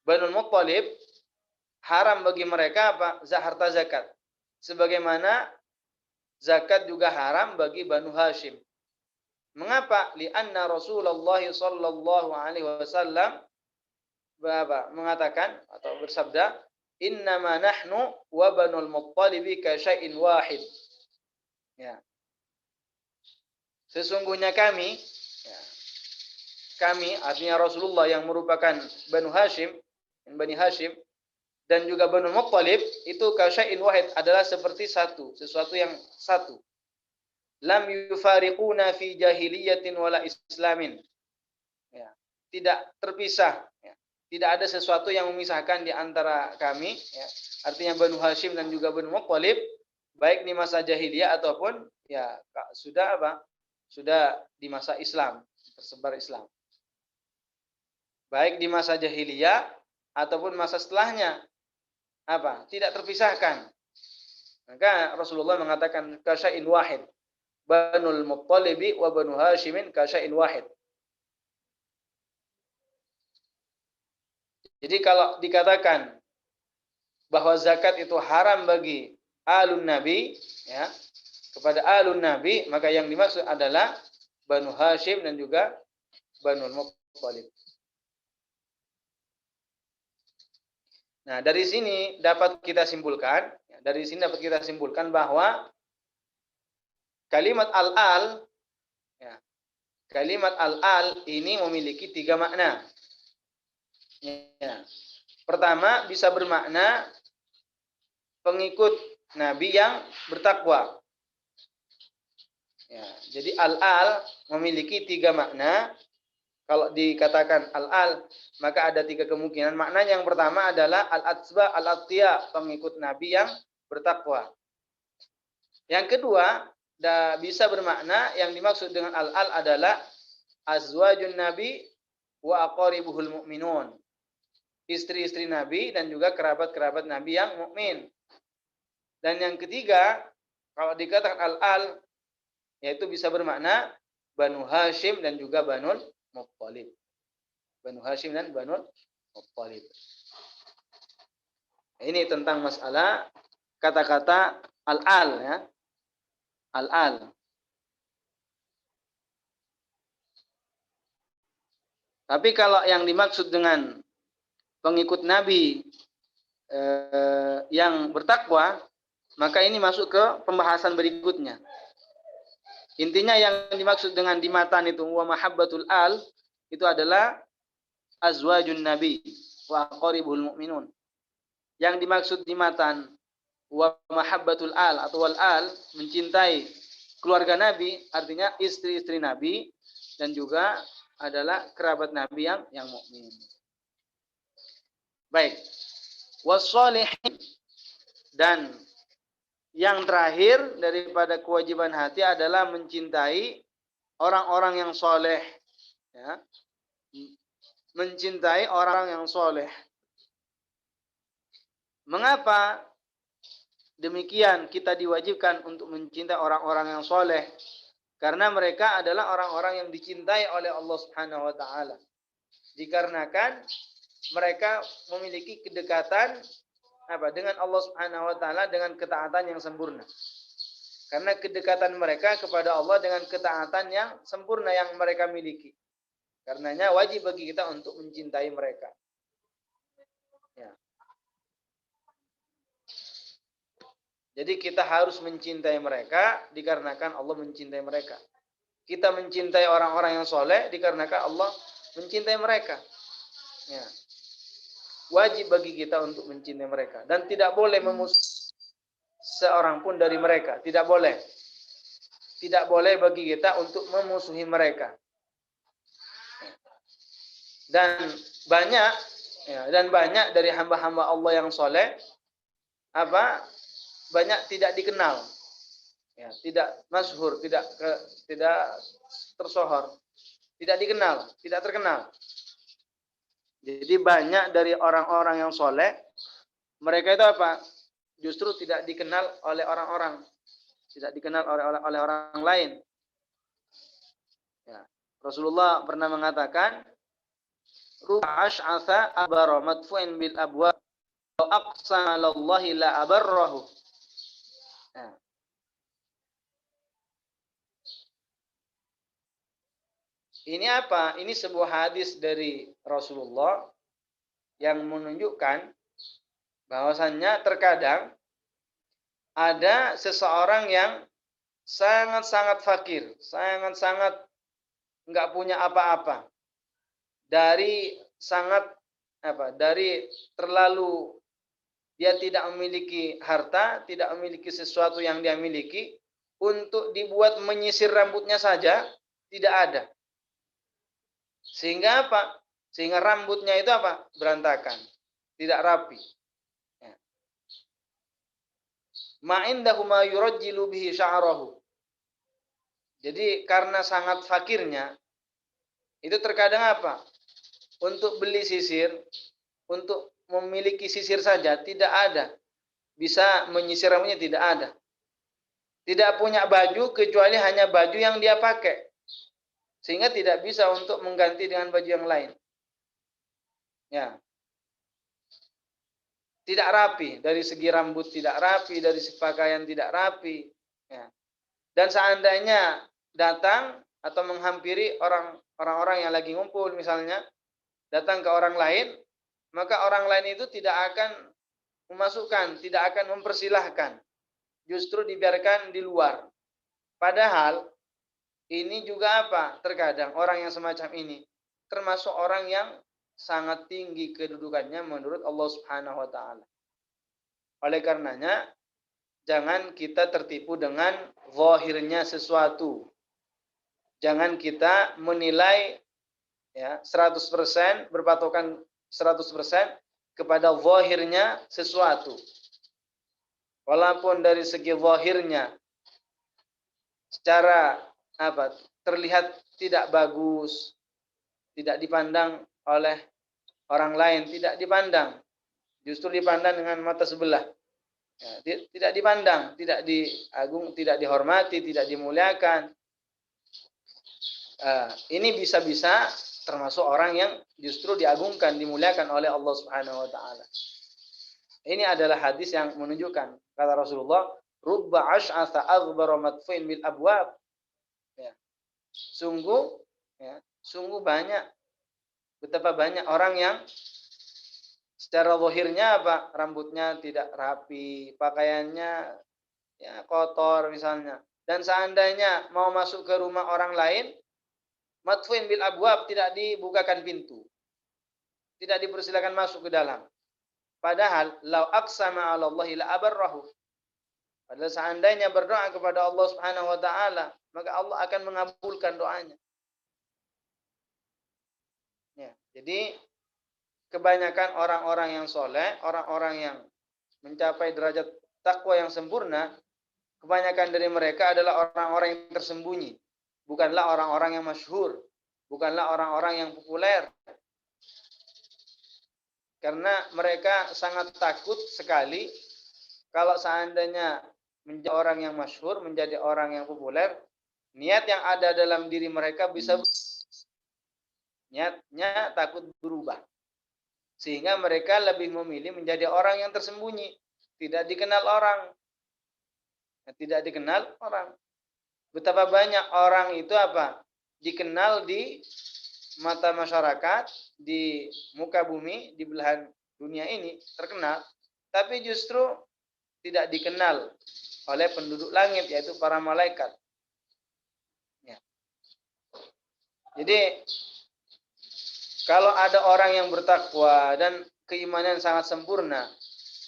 Banu Muttalib haram bagi mereka apa? Harta zakat. Sebagaimana zakat juga haram bagi Banu Hashim. Mengapa? Lianna Rasulullah sallallahu alaihi wasallam mengatakan atau bersabda, "Innama nahnu wa Banul Muttalib ka syai'in wahid." Ya. Sesungguhnya kami, ya, kami artinya Rasulullah yang merupakan Banu Hashim, Bani Hashim dan juga Banu Muttalib itu kasyai'in wahid adalah seperti satu, sesuatu yang satu. Lam yufariquna fi jahiliyatin wala islamin. Ya, tidak terpisah, ya. Tidak ada sesuatu yang memisahkan di antara kami, ya. Artinya Banu Hashim dan juga Banu Muttalib baik di masa jahiliyah ataupun ya sudah apa? Sudah di masa Islam, tersebar Islam. Baik di masa jahiliyah ataupun masa setelahnya apa? Tidak terpisahkan. Maka Rasulullah mengatakan kasyai'in wahid. Banul Muttalibi wa Banu Hashimin kasyai'in wahid. Jadi kalau dikatakan bahwa zakat itu haram bagi alun Nabi, ya, kepada alun Nabi, maka yang dimaksud adalah Banu Hashim dan juga Banu Muttalib. Nah, dari sini dapat kita simpulkan bahwa kalimat al-al, ya, kalimat al-al ini memiliki 3 makna. Ya. Pertama, bisa bermakna pengikut Nabi yang bertakwa. Ya, jadi al-al memiliki 3 makna. Kalau dikatakan al-al, maka ada 3 kemungkinan. Makna yang pertama adalah al-atsba al-atqiya, pengikut Nabi yang bertakwa. Yang kedua, bisa bermakna yang dimaksud dengan al-al adalah azwajun Nabi wa aqaribuhul mu'minun. Istri-istri Nabi dan juga kerabat-kerabat Nabi yang mukmin. Dan yang ketiga, kalau dikatakan al-al, yaitu bisa bermakna Banu Hashim dan juga Banul Muttalib. Banu Hashim dan Banul Muttalib. Ini tentang masalah kata-kata al-al, ya. Al-al. Tapi kalau yang dimaksud dengan pengikut Nabi yang bertakwa, maka ini masuk ke pembahasan berikutnya. Intinya yang dimaksud dengan di matan itu wa mahabbatul al itu adalah azwajun nabi wa aqribul mu'minun. Yang dimaksud di matan wa mahabbatul al atau wal al, mencintai keluarga Nabi, artinya istri-istri Nabi, dan juga adalah kerabat Nabi yang mukmin. Baik. Wassalihin, dan yang terakhir daripada kewajiban hati adalah mencintai orang-orang yang soleh. Ya. Mencintai orang yang soleh. Mengapa demikian kita diwajibkan untuk mencintai orang-orang yang soleh? Karena mereka adalah orang-orang yang dicintai oleh Allah Subhanahu wa taala. Dikarenakan mereka memiliki kedekatan dengan Allah Subhanahu wa taala dengan ketaatan yang sempurna. Karena kedekatan mereka kepada Allah dengan ketaatan yang sempurna yang mereka miliki. Karenanya wajib bagi kita untuk mencintai mereka. Ya. Jadi kita harus mencintai mereka dikarenakan Allah mencintai mereka. Kita mencintai orang-orang yang soleh dikarenakan Allah mencintai mereka. Ya. Wajib bagi kita untuk mencintai mereka. Dan tidak boleh memusuhi seorang pun dari mereka. Tidak boleh. Tidak boleh bagi kita untuk memusuhi mereka. Dan banyak dari hamba-hamba Allah yang soleh banyak tidak dikenal, ya, tidak masyhur, tidak tersohor, tidak dikenal, tidak terkenal. Jadi banyak dari orang-orang yang soleh, mereka itu justru tidak dikenal oleh orang-orang, tidak dikenal oleh orang lain. Ya. Rasulullah pernah mengatakan, "Rubba ash'atha abara madfu'in bil abwab wa aqsama 'alallahi la abarrahu." Ya. Ini apa? Ini sebuah hadis dari Rasulullah yang menunjukkan bahwasannya terkadang ada seseorang yang sangat-sangat fakir, sangat-sangat nggak punya apa-apa, dari terlalu dia tidak memiliki harta, tidak memiliki sesuatu yang dia miliki, untuk dibuat menyisir rambutnya saja tidak ada. Sehingga Sehingga rambutnya itu berantakan, tidak rapi. Ma'indahu ma yurajjilu bihi sya'rahu. Jadi karena sangat fakirnya, itu terkadang untuk beli sisir, untuk memiliki sisir saja tidak ada. Bisa menyisir rambutnya tidak ada. Tidak punya baju kecuali hanya baju yang dia pakai. Sehingga tidak bisa untuk mengganti dengan baju yang lain. Ya. Tidak rapi, dari segi rambut tidak rapi, dari segi pakaian tidak rapi. Ya. Dan seandainya datang atau menghampiri orang-orang yang lagi ngumpul misalnya, datang ke orang lain, maka orang lain itu tidak akan memasukkan, tidak akan mempersilahkan. Justru dibiarkan di luar. Padahal ini juga terkadang orang yang semacam ini termasuk orang yang sangat tinggi kedudukannya menurut Allah Subhanahu wa taala. Oleh karenanya jangan kita tertipu dengan zahirnya sesuatu. Jangan kita menilai 100%, berpatokan 100% kepada zahirnya sesuatu. Walaupun dari segi zahirnya secara terlihat tidak bagus, tidak dipandang oleh orang lain, tidak dipandang, justru dipandang dengan mata sebelah. Ya, tidak dipandang, tidak dihormati, tidak dimuliakan. Ini bisa-bisa termasuk orang yang justru diagungkan, dimuliakan oleh Allah Subhanahu wa taala. Ini adalah hadis yang menunjukkan, kata Rasulullah, rubba ash'atha aghbara madfu'in bil abwab. Ya. Sungguh banyak, betapa banyak orang yang secara zahirnya rambutnya tidak rapi, pakaiannya kotor misalnya. Dan seandainya mau masuk ke rumah orang lain, madfu'in bil abwab, tidak dibukakan pintu. Tidak dipersilakan masuk ke dalam. Padahal lau aqsama 'ala Allahi la abarrahu. Padahal seandainya berdoa kepada Allah Subhanahu wa taala, maka Allah akan mengabulkan doanya. Ya, jadi kebanyakan orang-orang yang soleh, orang-orang yang mencapai derajat takwa yang sempurna, kebanyakan dari mereka adalah orang-orang yang tersembunyi, bukanlah orang-orang yang masyhur, bukanlah orang-orang yang populer. Karena mereka sangat takut sekali kalau seandainya menjadi orang yang masyhur, menjadi orang yang populer, niat yang ada dalam diri mereka bisa niatnya takut berubah. Sehingga mereka lebih memilih menjadi orang yang tersembunyi, tidak dikenal orang. Tidak dikenal orang. Betapa banyak orang itu apa? Dikenal di mata masyarakat, di muka bumi, di belahan dunia ini terkenal, tapi justru tidak dikenal oleh penduduk langit, yaitu para malaikat. Ya. Jadi kalau ada orang yang bertakwa dan keimanan sangat sempurna,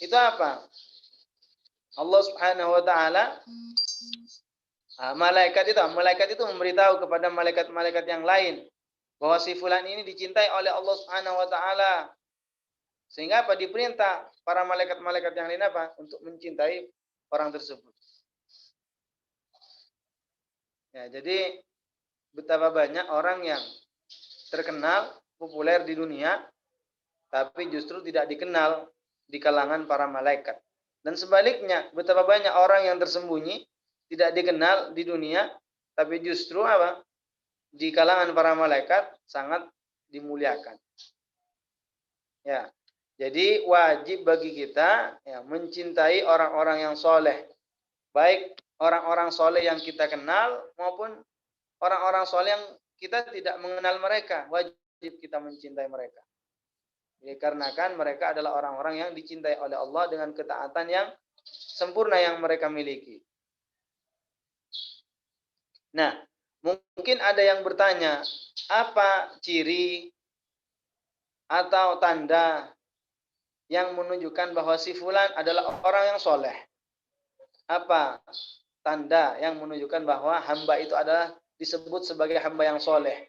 itu apa? Allah Subhanahu wa taala, malaikat itu memberitahu kepada malaikat-malaikat yang lain bahwa si fulan ini dicintai oleh Allah Subhanahu wa taala. Sehingga apa? Diperintah para malaikat-malaikat yang lain apa? Untuk mencintai orang tersebut. Ya, jadi betapa banyak orang yang terkenal, populer di dunia, tapi justru tidak dikenal di kalangan para malaikat. Dan sebaliknya, betapa banyak orang yang tersembunyi, tidak dikenal di dunia, tapi justru apa? Di kalangan para malaikat sangat dimuliakan. Ya, jadi wajib bagi kita ya, mencintai orang-orang yang soleh, baik orang-orang soleh yang kita kenal maupun orang-orang soleh yang kita tidak mengenal mereka. Wajib kita mencintai mereka. Dikarenakan mereka adalah orang-orang yang dicintai oleh Allah dengan ketaatan yang sempurna yang mereka miliki. Nah, mungkin ada yang bertanya, apa ciri atau tanda yang menunjukkan bahwa si fulan adalah orang yang soleh? Apa tanda yang menunjukkan bahwa hamba itu adalah disebut sebagai hamba yang soleh?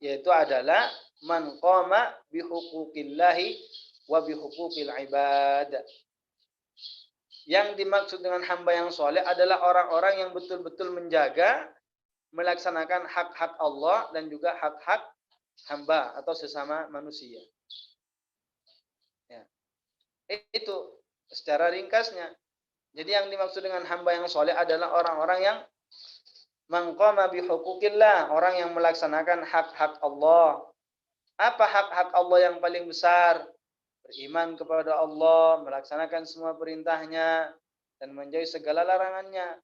Yaitu adalah man qama bihuquqillahi wa bihuquqil ibad. Yang dimaksud dengan hamba yang soleh adalah orang-orang yang betul-betul menjaga, melaksanakan hak-hak Allah dan juga hak-hak hamba atau sesama manusia. Ya. Itu secara ringkasnya. Jadi yang dimaksud dengan hamba yang soleh adalah orang-orang yang maqama bihuquqillah, orang yang melaksanakan hak-hak Allah. Apa hak-hak Allah yang paling besar? Beriman kepada Allah, melaksanakan semua perintahnya, dan menjauhi segala larangannya.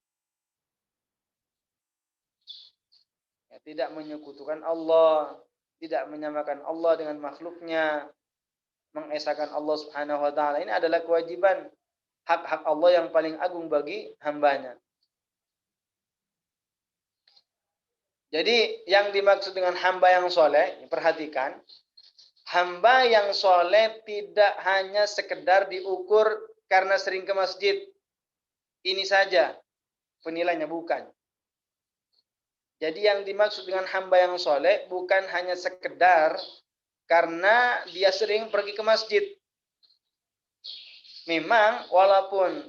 Ya, tidak menyekutukan Allah, tidak menyamakan Allah dengan makhluknya, mengesahkan Allah Subhanahu wa taala. Ini adalah kewajiban hak-hak Allah yang paling agung bagi hambanya. Jadi yang dimaksud dengan hamba yang soleh, perhatikan, hamba yang soleh tidak hanya sekedar diukur karena sering ke masjid. Ini saja penilaiannya, bukan. Jadi yang dimaksud dengan hamba yang soleh bukan hanya sekedar karena dia sering pergi ke masjid. Memang walaupun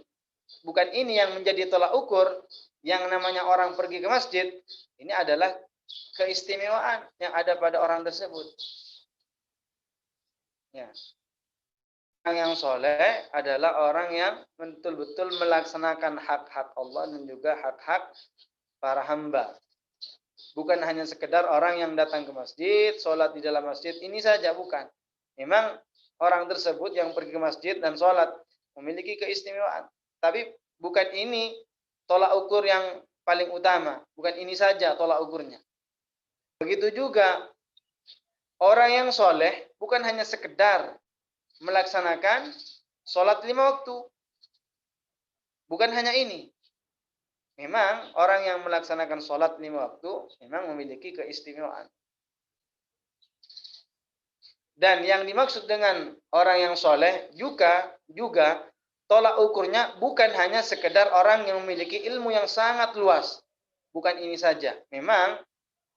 bukan ini yang menjadi tolak ukur, yang namanya orang pergi ke masjid, ini adalah keistimewaan yang ada pada orang tersebut. Ya. Orang yang soleh adalah orang yang betul-betul melaksanakan hak-hak Allah dan juga hak-hak para hamba. Bukan hanya sekedar orang yang datang ke masjid, sholat di dalam masjid, ini saja, bukan. Memang orang tersebut yang pergi ke masjid dan sholat memiliki keistimewaan. Tapi bukan ini tolak ukur yang paling utama. Bukan ini saja tolak ukurnya. Begitu juga orang yang soleh bukan hanya sekedar melaksanakan sholat 5 waktu. Bukan hanya ini. Memang orang yang melaksanakan sholat 5 waktu memang memiliki keistimewaan. Dan yang dimaksud dengan orang yang soleh juga tolak ukurnya bukan hanya sekedar orang yang memiliki ilmu yang sangat luas. Bukan ini saja. Memang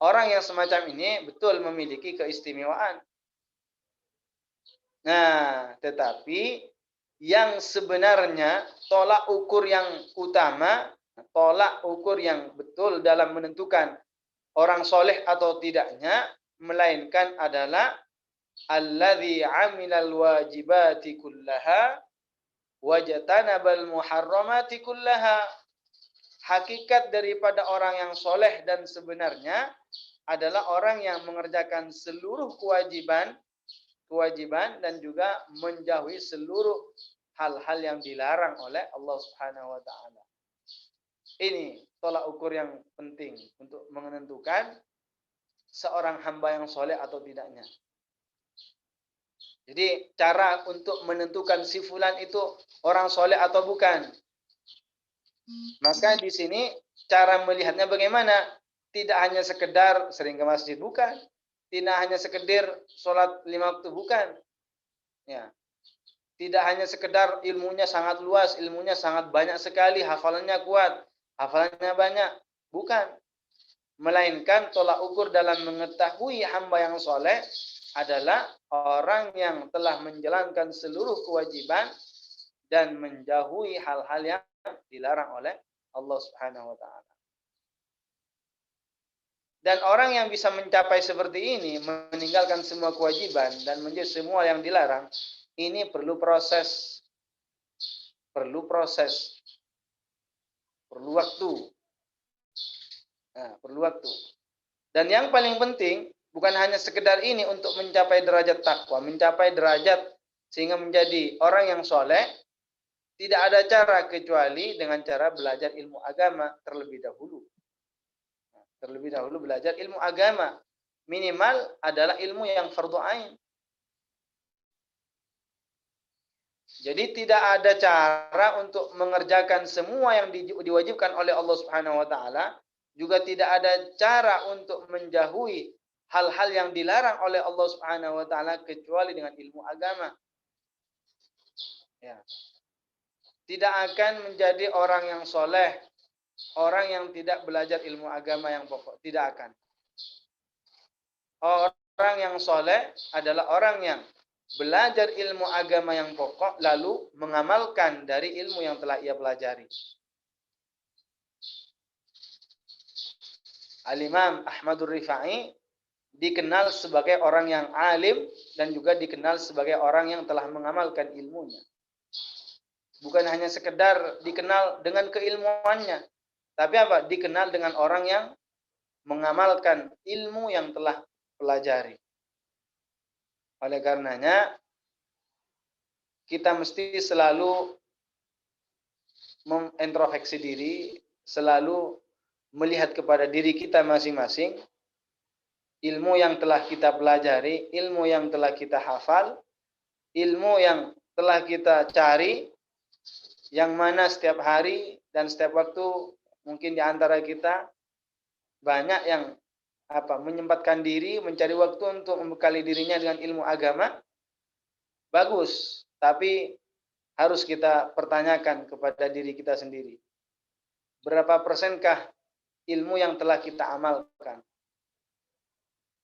orang yang semacam ini betul memiliki keistimewaan. Nah, tetapi yang sebenarnya tolak ukur yang utama, tolak ukur yang betul dalam menentukan orang soleh atau tidaknya, melainkan adalah alladzi amilal wajibati kullaha wajtanabal muharramati kullaha. Hakikat daripada orang yang soleh dan sebenarnya adalah orang yang mengerjakan seluruh kewajiban dan juga menjauhi seluruh hal-hal yang dilarang oleh Allah Subhanahu wa taala. Ini tolak ukur yang penting untuk menentukan seorang hamba yang soleh atau tidaknya. Jadi cara untuk menentukan si fulan itu orang soleh atau bukan. Maka di sini cara melihatnya bagaimana? Tidak hanya sekedar sering ke masjid, bukan. Tidak hanya sekedar sholat 5 waktu, bukan. Ya. Tidak hanya sekedar ilmunya sangat luas, ilmunya sangat banyak sekali, hafalannya kuat, hafalannya banyak, bukan. Melainkan tolak ukur dalam mengetahui hamba yang soleh adalah orang yang telah menjalankan seluruh kewajiban dan menjauhi hal-hal yang dilarang oleh Allah Subhanahu wa taala. Dan orang yang bisa mencapai seperti ini, meninggalkan semua kewajiban dan menjauhi semua yang dilarang, ini perlu proses. Perlu waktu. Nah, perlu waktu. Dan yang paling penting, bukan hanya sekedar ini untuk mencapai derajat takwa, mencapai derajat sehingga menjadi orang yang soleh, tidak ada cara kecuali dengan cara belajar ilmu agama terlebih dahulu. Terlebih dahulu belajar ilmu agama. Minimal adalah ilmu yang fardhu ain. Jadi tidak ada cara untuk mengerjakan semua yang diwajibkan oleh Allah Subhanahu wa taala, juga tidak ada cara untuk menjauhi hal-hal yang dilarang oleh Allah Subhanahu wa taala kecuali dengan ilmu agama. Ya. Tidak akan menjadi orang yang soleh orang yang tidak belajar ilmu agama yang pokok. Tidak akan. Orang yang soleh adalah orang yang belajar ilmu agama yang pokok lalu mengamalkan dari ilmu yang telah ia pelajari. Al-Imam Ahmadur Rifai dikenal sebagai orang yang alim dan juga dikenal sebagai orang yang telah mengamalkan ilmunya. Bukan hanya sekedar dikenal dengan keilmuannya, tapi apa? Dikenal dengan orang yang mengamalkan ilmu yang telah pelajari. Oleh karenanya, kita mesti selalu mengintrospeksi diri, selalu melihat kepada diri kita masing-masing, ilmu yang telah kita pelajari, ilmu yang telah kita hafal, ilmu yang telah kita cari, yang mana setiap hari dan setiap waktu mungkin di antara kita banyak yang menyempatkan diri mencari waktu untuk membekali dirinya dengan ilmu agama. Bagus, tapi harus kita pertanyakan kepada diri kita sendiri. Berapa persenkah ilmu yang telah kita amalkan?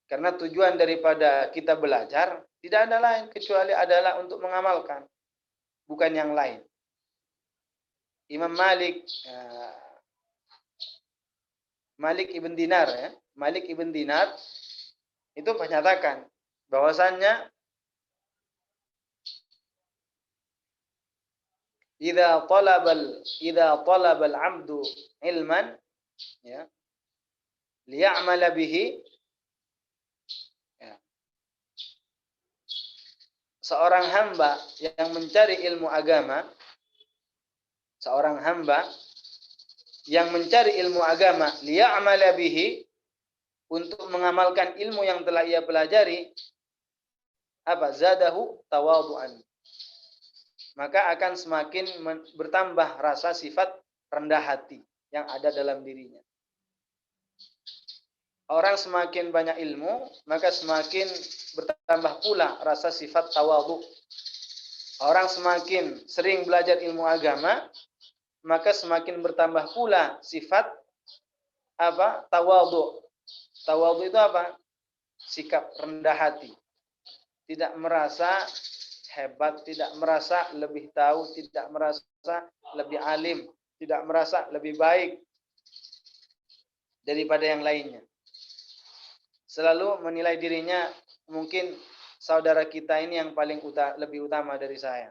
Karena tujuan daripada kita belajar tidak ada lain kecuali adalah untuk mengamalkan, bukan yang lain. Imam Malik ibn Dinar, ya, Malik ibn Dinar itu menyatakan bahwasannya idza talabal 'abdu ilman, ya, liya'mala bihi, ya. Seorang hamba yang mencari ilmu agama, seorang hamba yang mencari ilmu agama liya'mala bihi, untuk mengamalkan ilmu yang telah ia pelajari, zadahu tawadhu'an, maka akan semakin bertambah rasa sifat rendah hati yang ada dalam dirinya. Orang semakin banyak ilmu, maka semakin bertambah pula rasa sifat tawadhu. Orang semakin sering belajar ilmu agama, maka semakin bertambah pula sifat apa? Tawadhu. Tawadhu itu apa? Sikap rendah hati. Tidak merasa hebat, tidak merasa lebih tahu, tidak merasa lebih alim, tidak merasa lebih baik daripada yang lainnya. Selalu menilai dirinya, mungkin saudara kita ini yang paling lebih utama dari saya.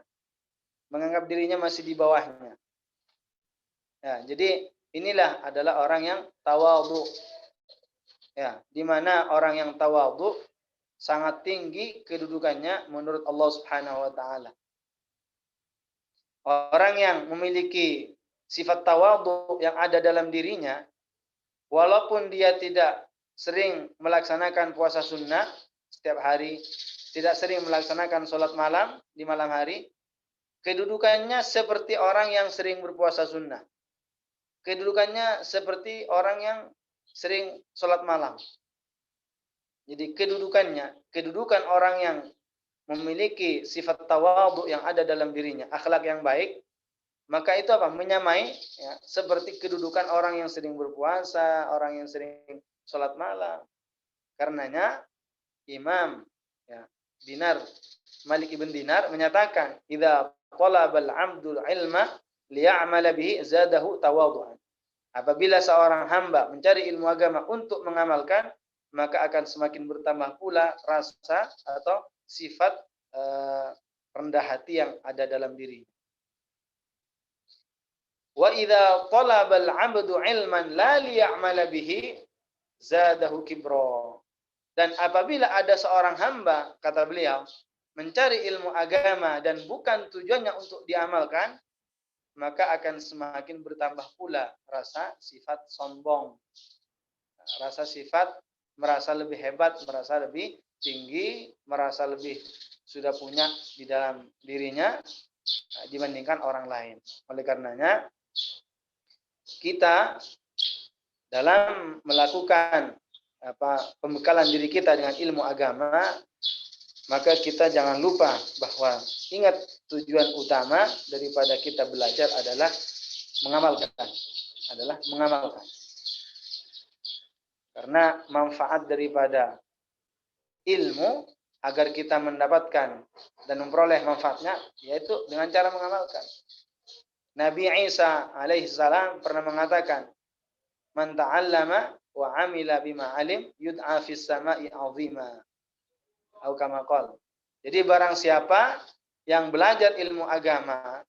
Menganggap dirinya masih di bawahnya. Ya, jadi inilah adalah orang yang tawadhu. Ya, di mana orang yang tawadhu sangat tinggi kedudukannya menurut Allah Subhanahu wa taala. Orang yang memiliki sifat tawadhu yang ada dalam dirinya, walaupun dia tidak sering melaksanakan puasa sunnah setiap hari, tidak sering melaksanakan sholat malam di malam hari, kedudukannya seperti orang yang sering berpuasa sunnah. Kedudukannya seperti orang yang sering sholat malam. Jadi kedudukan orang yang memiliki sifat tawadhu yang ada dalam dirinya, akhlak yang baik, maka itu apa? Menyamai ya, seperti kedudukan orang yang sering berpuasa, orang yang sering sholat malam. Karenanya Imam ya, Malik ibn Dinar menyatakan, "Idza talabal 'abdul ilma liya'mala bihi zadahu tawadhu'an." Apabila seorang hamba mencari ilmu agama untuk mengamalkan, maka akan semakin bertambah pula rasa atau sifat rendah hati yang ada dalam diri. Wa idza talabal 'abdu 'ilman la liya'mala bihi zadahu kibra. Dan apabila ada seorang hamba, kata beliau, mencari ilmu agama dan bukan tujuannya untuk diamalkan, maka akan semakin bertambah pula rasa sifat sombong. Rasa sifat merasa lebih hebat, merasa lebih tinggi, merasa lebih sudah punya di dalam dirinya dibandingkan orang lain. Oleh karenanya, kita dalam melakukan pembekalan diri kita dengan ilmu agama, maka kita jangan lupa bahwa ingat tujuan utama daripada kita belajar adalah mengamalkan. Karena manfaat daripada ilmu agar kita mendapatkan dan memperoleh manfaatnya yaitu dengan cara mengamalkan. Nabi Isa alaihissalam pernah mengatakan, "Man ta'allama wa 'amila bima 'alim yud'a fis sama'i 'azima." Atau kama qala. Jadi barang siapa yang belajar ilmu agama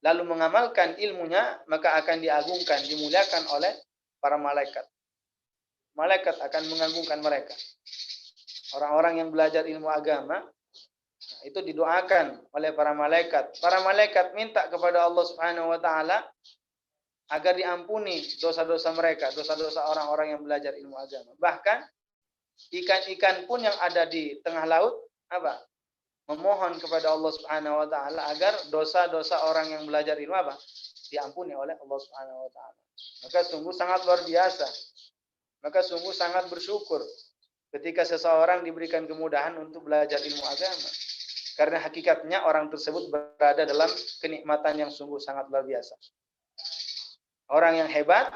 lalu mengamalkan ilmunya, maka akan diagungkan, dimuliakan oleh para malaikat. Malaikat akan mengagungkan mereka. Orang-orang yang belajar ilmu agama itu didoakan oleh para malaikat. Para malaikat minta kepada Allah Subhanahu wa taala agar diampuni dosa-dosa mereka, dosa-dosa orang-orang yang belajar ilmu agama. Bahkan ikan-ikan pun yang ada di tengah laut memohon kepada Allah Subhanahu wa taala agar dosa-dosa orang yang belajar ilmu diampuni oleh Allah Subhanahu wa taala. Maka sungguh sangat luar biasa. Maka sungguh sangat bersyukur ketika seseorang diberikan kemudahan untuk belajar ilmu agama. Karena hakikatnya orang tersebut berada dalam kenikmatan yang sungguh sangat luar biasa. Orang yang hebat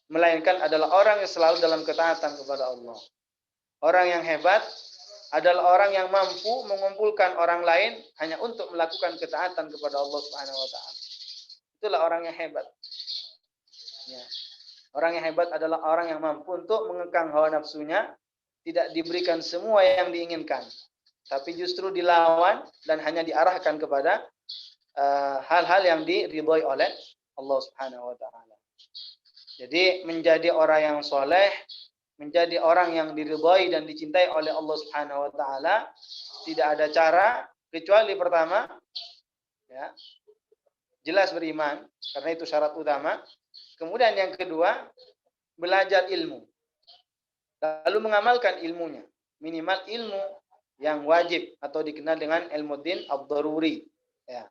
melainkan adalah orang yang selalu dalam ketaatan kepada Allah. Orang yang hebat adalah orang yang mampu mengumpulkan orang lain hanya untuk melakukan ketaatan kepada Allah Subhanahu wa taala. Itulah orang yang hebat. Ya. Orang yang hebat adalah orang yang mampu untuk mengekang hawa nafsunya, tidak diberikan semua yang diinginkan, tapi justru dilawan dan hanya diarahkan kepada hal-hal yang diridhoi oleh Allah Subhanahu wa taala. Jadi menjadi orang yang soleh, menjadi orang yang diridhoi dan dicintai oleh Allah Subhanahu wa taala, tidak ada cara kecuali pertama ya, jelas beriman, karena itu syarat utama. Kemudian yang kedua, belajar ilmu. Lalu mengamalkan ilmunya. Minimal ilmu yang wajib atau dikenal dengan ilmu din ad-daruri. Ya.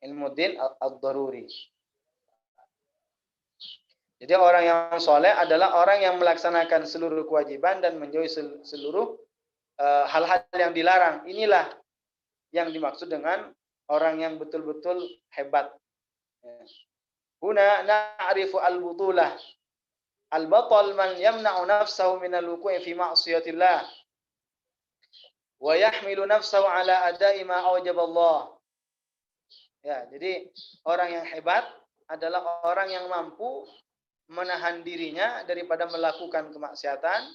Ilmu din ad-daruri. Jadi orang yang soleh adalah orang yang melaksanakan seluruh kewajiban dan menjauhi seluruh hal-hal yang dilarang. Inilah yang dimaksud dengan orang yang betul-betul hebat. Huna na'rifu al-butulah. Al-batal man yamna'u nafsahu min al-wuqu'i fi ma'siyatillah wa yahmilu nafsahu ala ada'i ma awjaba Allah. Ya, jadi orang yang hebat adalah orang yang mampu menahan dirinya daripada melakukan kemaksiatan.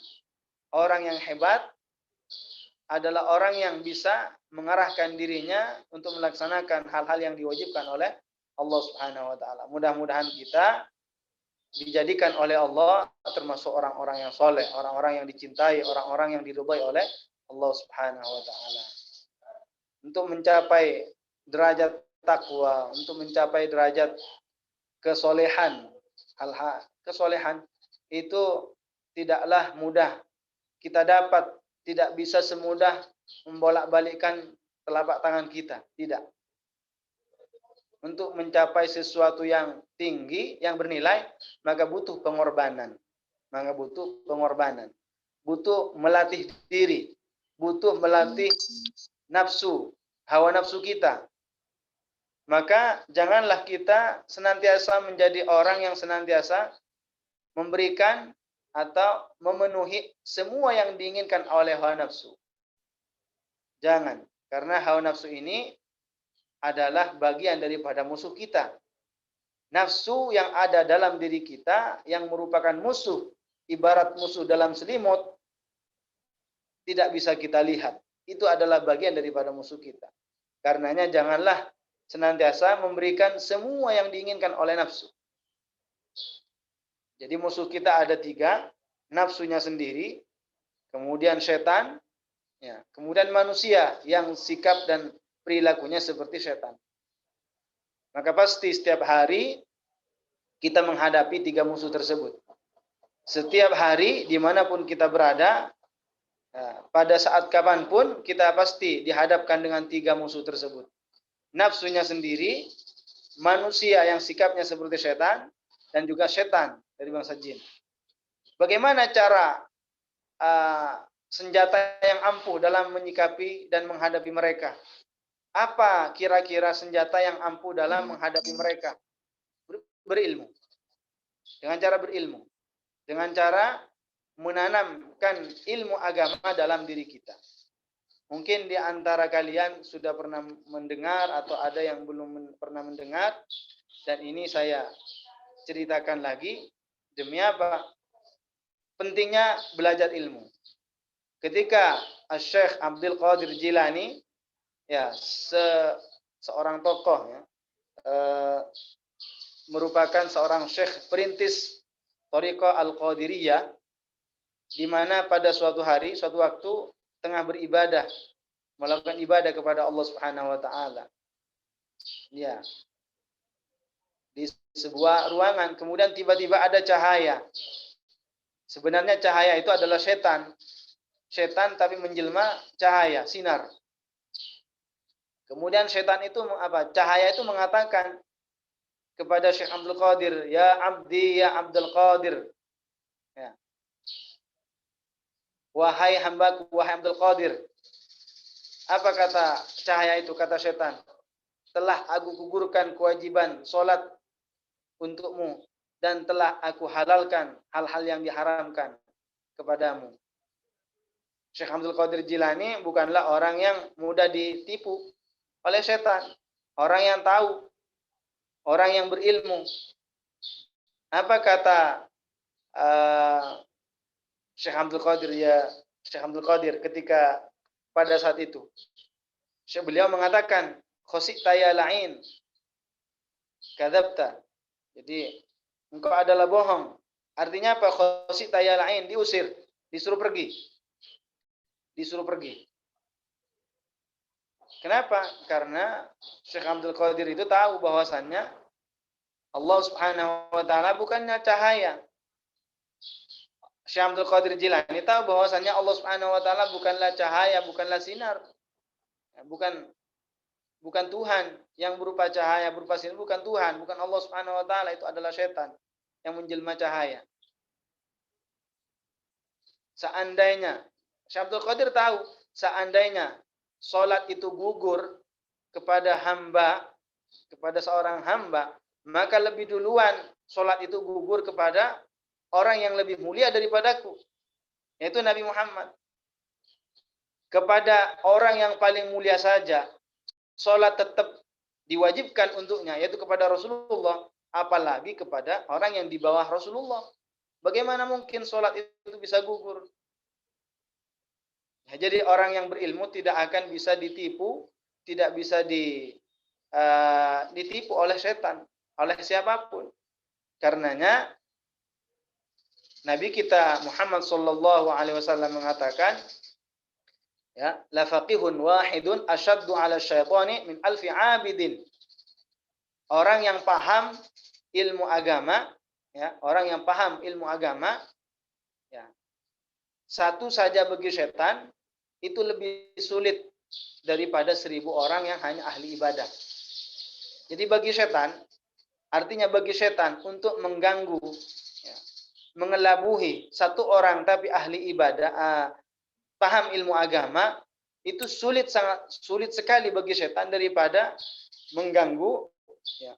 Orang yang hebat adalah orang yang bisa mengarahkan dirinya untuk melaksanakan hal-hal yang diwajibkan oleh Allah Subhanahu wa taala. Mudah-mudahan kita dijadikan oleh Allah termasuk orang-orang yang soleh, orang-orang yang dicintai, orang-orang yang diridhai oleh Allah Subhanahu wa taala. Untuk mencapai derajat takwa, untuk mencapai derajat kesolehan, kesolehan itu tidaklah mudah kita dapat, tidak bisa semudah membolak-balikkan telapak tangan kita, tidak. Untuk mencapai sesuatu yang tinggi, yang bernilai, maka butuh pengorbanan. Maka butuh pengorbanan. Butuh melatih diri, butuh melatih nafsu, hawa nafsu kita. Maka janganlah kita senantiasa menjadi orang yang senantiasa memberikan atau memenuhi semua yang diinginkan oleh hawa nafsu. Jangan, karena hawa nafsu ini adalah bagian daripada musuh kita. Nafsu yang ada dalam diri kita yang merupakan musuh, ibarat musuh dalam selimut, tidak bisa kita lihat. Itu adalah bagian daripada musuh kita. Karenanya janganlah senantiasa memberikan semua yang diinginkan oleh nafsu. Jadi musuh kita ada 3, nafsunya sendiri, kemudian setan, ya, kemudian manusia yang sikap dan perilakunya seperti setan. Maka pasti setiap hari kita menghadapi 3 musuh tersebut. Setiap hari dimanapun kita berada, pada saat kapanpun kita pasti dihadapkan dengan 3 musuh tersebut. Nafsunya sendiri, manusia yang sikapnya seperti setan, dan juga setan dari bangsa jin. Bagaimana cara senjata yang ampuh dalam menyikapi dan menghadapi mereka? Apa kira-kira senjata yang ampuh dalam menghadapi mereka? Berilmu. Dengan cara berilmu. Dengan cara menanamkan ilmu agama dalam diri kita. Mungkin di antara kalian sudah pernah mendengar atau ada yang belum pernah mendengar, dan ini saya ceritakan lagi. Demi apa? Pentingnya belajar ilmu. Ketika Syekh Abdul Qadir Jilani, ya, seorang tokoh, ya, merupakan seorang syekh perintis Thariqah Al-Qadiriyah, di mana pada suatu hari, suatu waktu tengah beribadah, melakukan ibadah kepada Allah Subhanahu wa taala. Ya. Di sebuah ruangan, kemudian tiba-tiba ada cahaya. Sebenarnya cahaya itu adalah setan. Setan tapi menjelma cahaya, sinar. Kemudian setan itu apa? Cahaya itu mengatakan kepada Syekh Abdul Qadir, "Ya Abdi, ya Abdul Qadir." Ya. Wahai hambaku, wahai Abdul Qadir. Apa kata cahaya itu? Kata setan, "Telah aku gugurkan kewajiban salat untukmu dan telah aku halalkan hal-hal yang diharamkan kepadamu." Syekh Abdul Qadir Jilani bukanlah orang yang mudah ditipu oleh setan, orang yang tahu, orang yang berilmu. Apa kata Syekh Abdul Qadir, ya Syekh Abdul Qadir ketika pada saat itu? Beliau mengatakan, "Khosita ya la'in, kadzabta." Jadi engkau adalah bohong. Artinya apa? Khosita ya la'in, diusir, disuruh pergi. Disuruh pergi. Kenapa? Karena Syekh Abdul Qadir itu tahu bahwasannya Allah Subhanahu wa taala bukannya cahaya. Syekh Abdul Qadir Jilani tahu bahwasannya Allah Subhanahu wa taala bukanlah cahaya, bukanlah sinar. Bukan Tuhan yang berupa cahaya, berupa sinar, bukan Tuhan, bukan Allah Subhanahu wa taala, itu adalah setan yang menjelma cahaya. Seandainya Syekh Abdul Qadir tahu, seandainya sholat itu gugur kepada seorang hamba, maka lebih duluan sholat itu gugur kepada orang yang lebih mulia daripadaku, yaitu Nabi Muhammad. Kepada orang yang paling mulia saja sholat tetap diwajibkan untuknya, yaitu kepada Rasulullah, apalagi kepada orang yang di bawah Rasulullah. Bagaimana mungkin sholat itu bisa gugur? Ya, jadi orang yang berilmu tidak akan bisa ditipu, tidak bisa ditipu oleh setan, oleh siapapun. Karenanya Nabi kita Muhammad sallallahu alaihi wasallam mengatakan, ya, la faqihun wahidun asyaddu 'ala syaitani min alfi 'abidin. Orang yang paham ilmu agama, ya, orang yang paham ilmu agama, ya, satu saja bagi setan itu lebih sulit daripada 1000 orang yang hanya ahli ibadah. Jadi bagi setan, artinya bagi setan untuk mengganggu, ya, mengelabuhi satu orang tapi ahli ibadah, paham ilmu agama, itu sangat sulit sekali bagi setan daripada mengganggu, ya,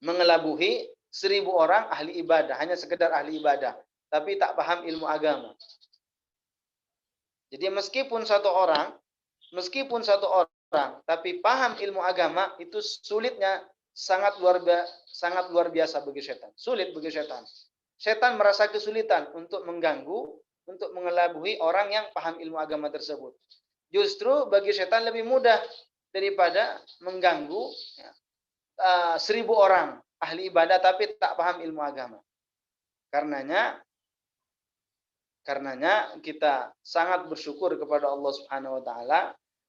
mengelabuhi 1000 orang ahli ibadah, hanya sekedar ahli ibadah, tapi tak paham ilmu agama. Jadi meskipun satu orang, tapi paham ilmu agama, itu sulitnya sangat luar biasa bagi setan. Sulit bagi setan. Setan merasa kesulitan untuk mengganggu, untuk mengelabui orang yang paham ilmu agama tersebut. Justru bagi setan lebih mudah daripada mengganggu, ya, 1000 orang ahli ibadah tapi tak paham ilmu agama. Karenanya kita sangat bersyukur kepada Allah Subhanahu wa taala,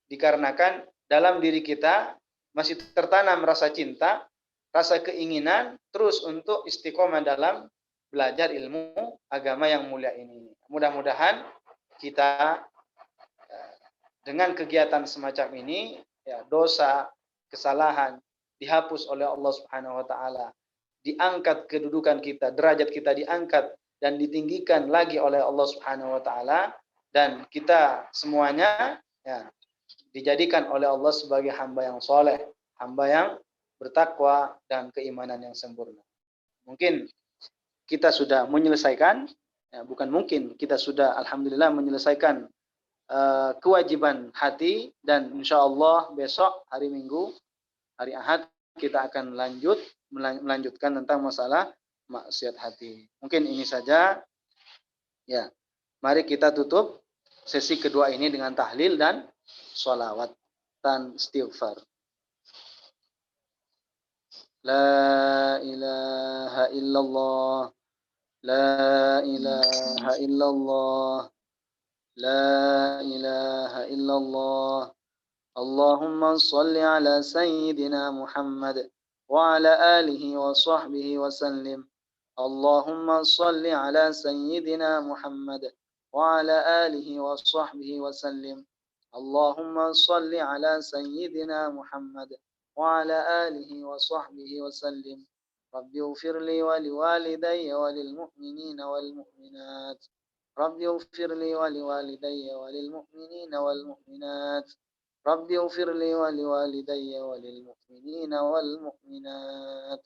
dikarenakan dalam diri kita masih tertanam rasa cinta, rasa keinginan terus untuk istiqomah dalam belajar ilmu agama yang mulia ini. Mudah-mudahan kita dengan kegiatan semacam ini, ya, dosa, kesalahan dihapus oleh Allah Subhanahu wa taala. Diangkat kedudukan kita, derajat kita diangkat dan ditinggikan lagi oleh Allah Subhanahu wa taala, dan kita semuanya, ya, dijadikan oleh Allah sebagai hamba yang soleh, hamba yang bertakwa dan keimanan yang sempurna. Mungkin kita sudah menyelesaikan, ya, bukan mungkin, kita sudah alhamdulillah menyelesaikan kewajiban hati, dan insya Allah besok hari Minggu, hari Ahad, kita akan melanjutkan tentang masalah maksiat hati. Mungkin ini saja. Ya, mari kita tutup sesi kedua ini dengan tahlil dan sholawat dan istighfar. La ilaha illallah, la ilaha illallah, la ilaha illallah. Allahumma salli ala sayyidina Muhammad wa ala alihi wa sahbihi wa sallim. Allahumma salli ala sayyidina Muhammad wa ala alihi wa sahbihi wa sallim. Allahumma salli ala sayyidina Muhammad wa ala alihi wa sahbihi wa sallim. Rabbi ighfir li wa liwalidayya wa lil mu'minina wal mu'minat. Rabbi ighfir li wa liwalidayya wa lil mu'minina wal mu'minat. Rabbi ighfir li wa liwalidayya wa lil mu'minina wal mu'minat.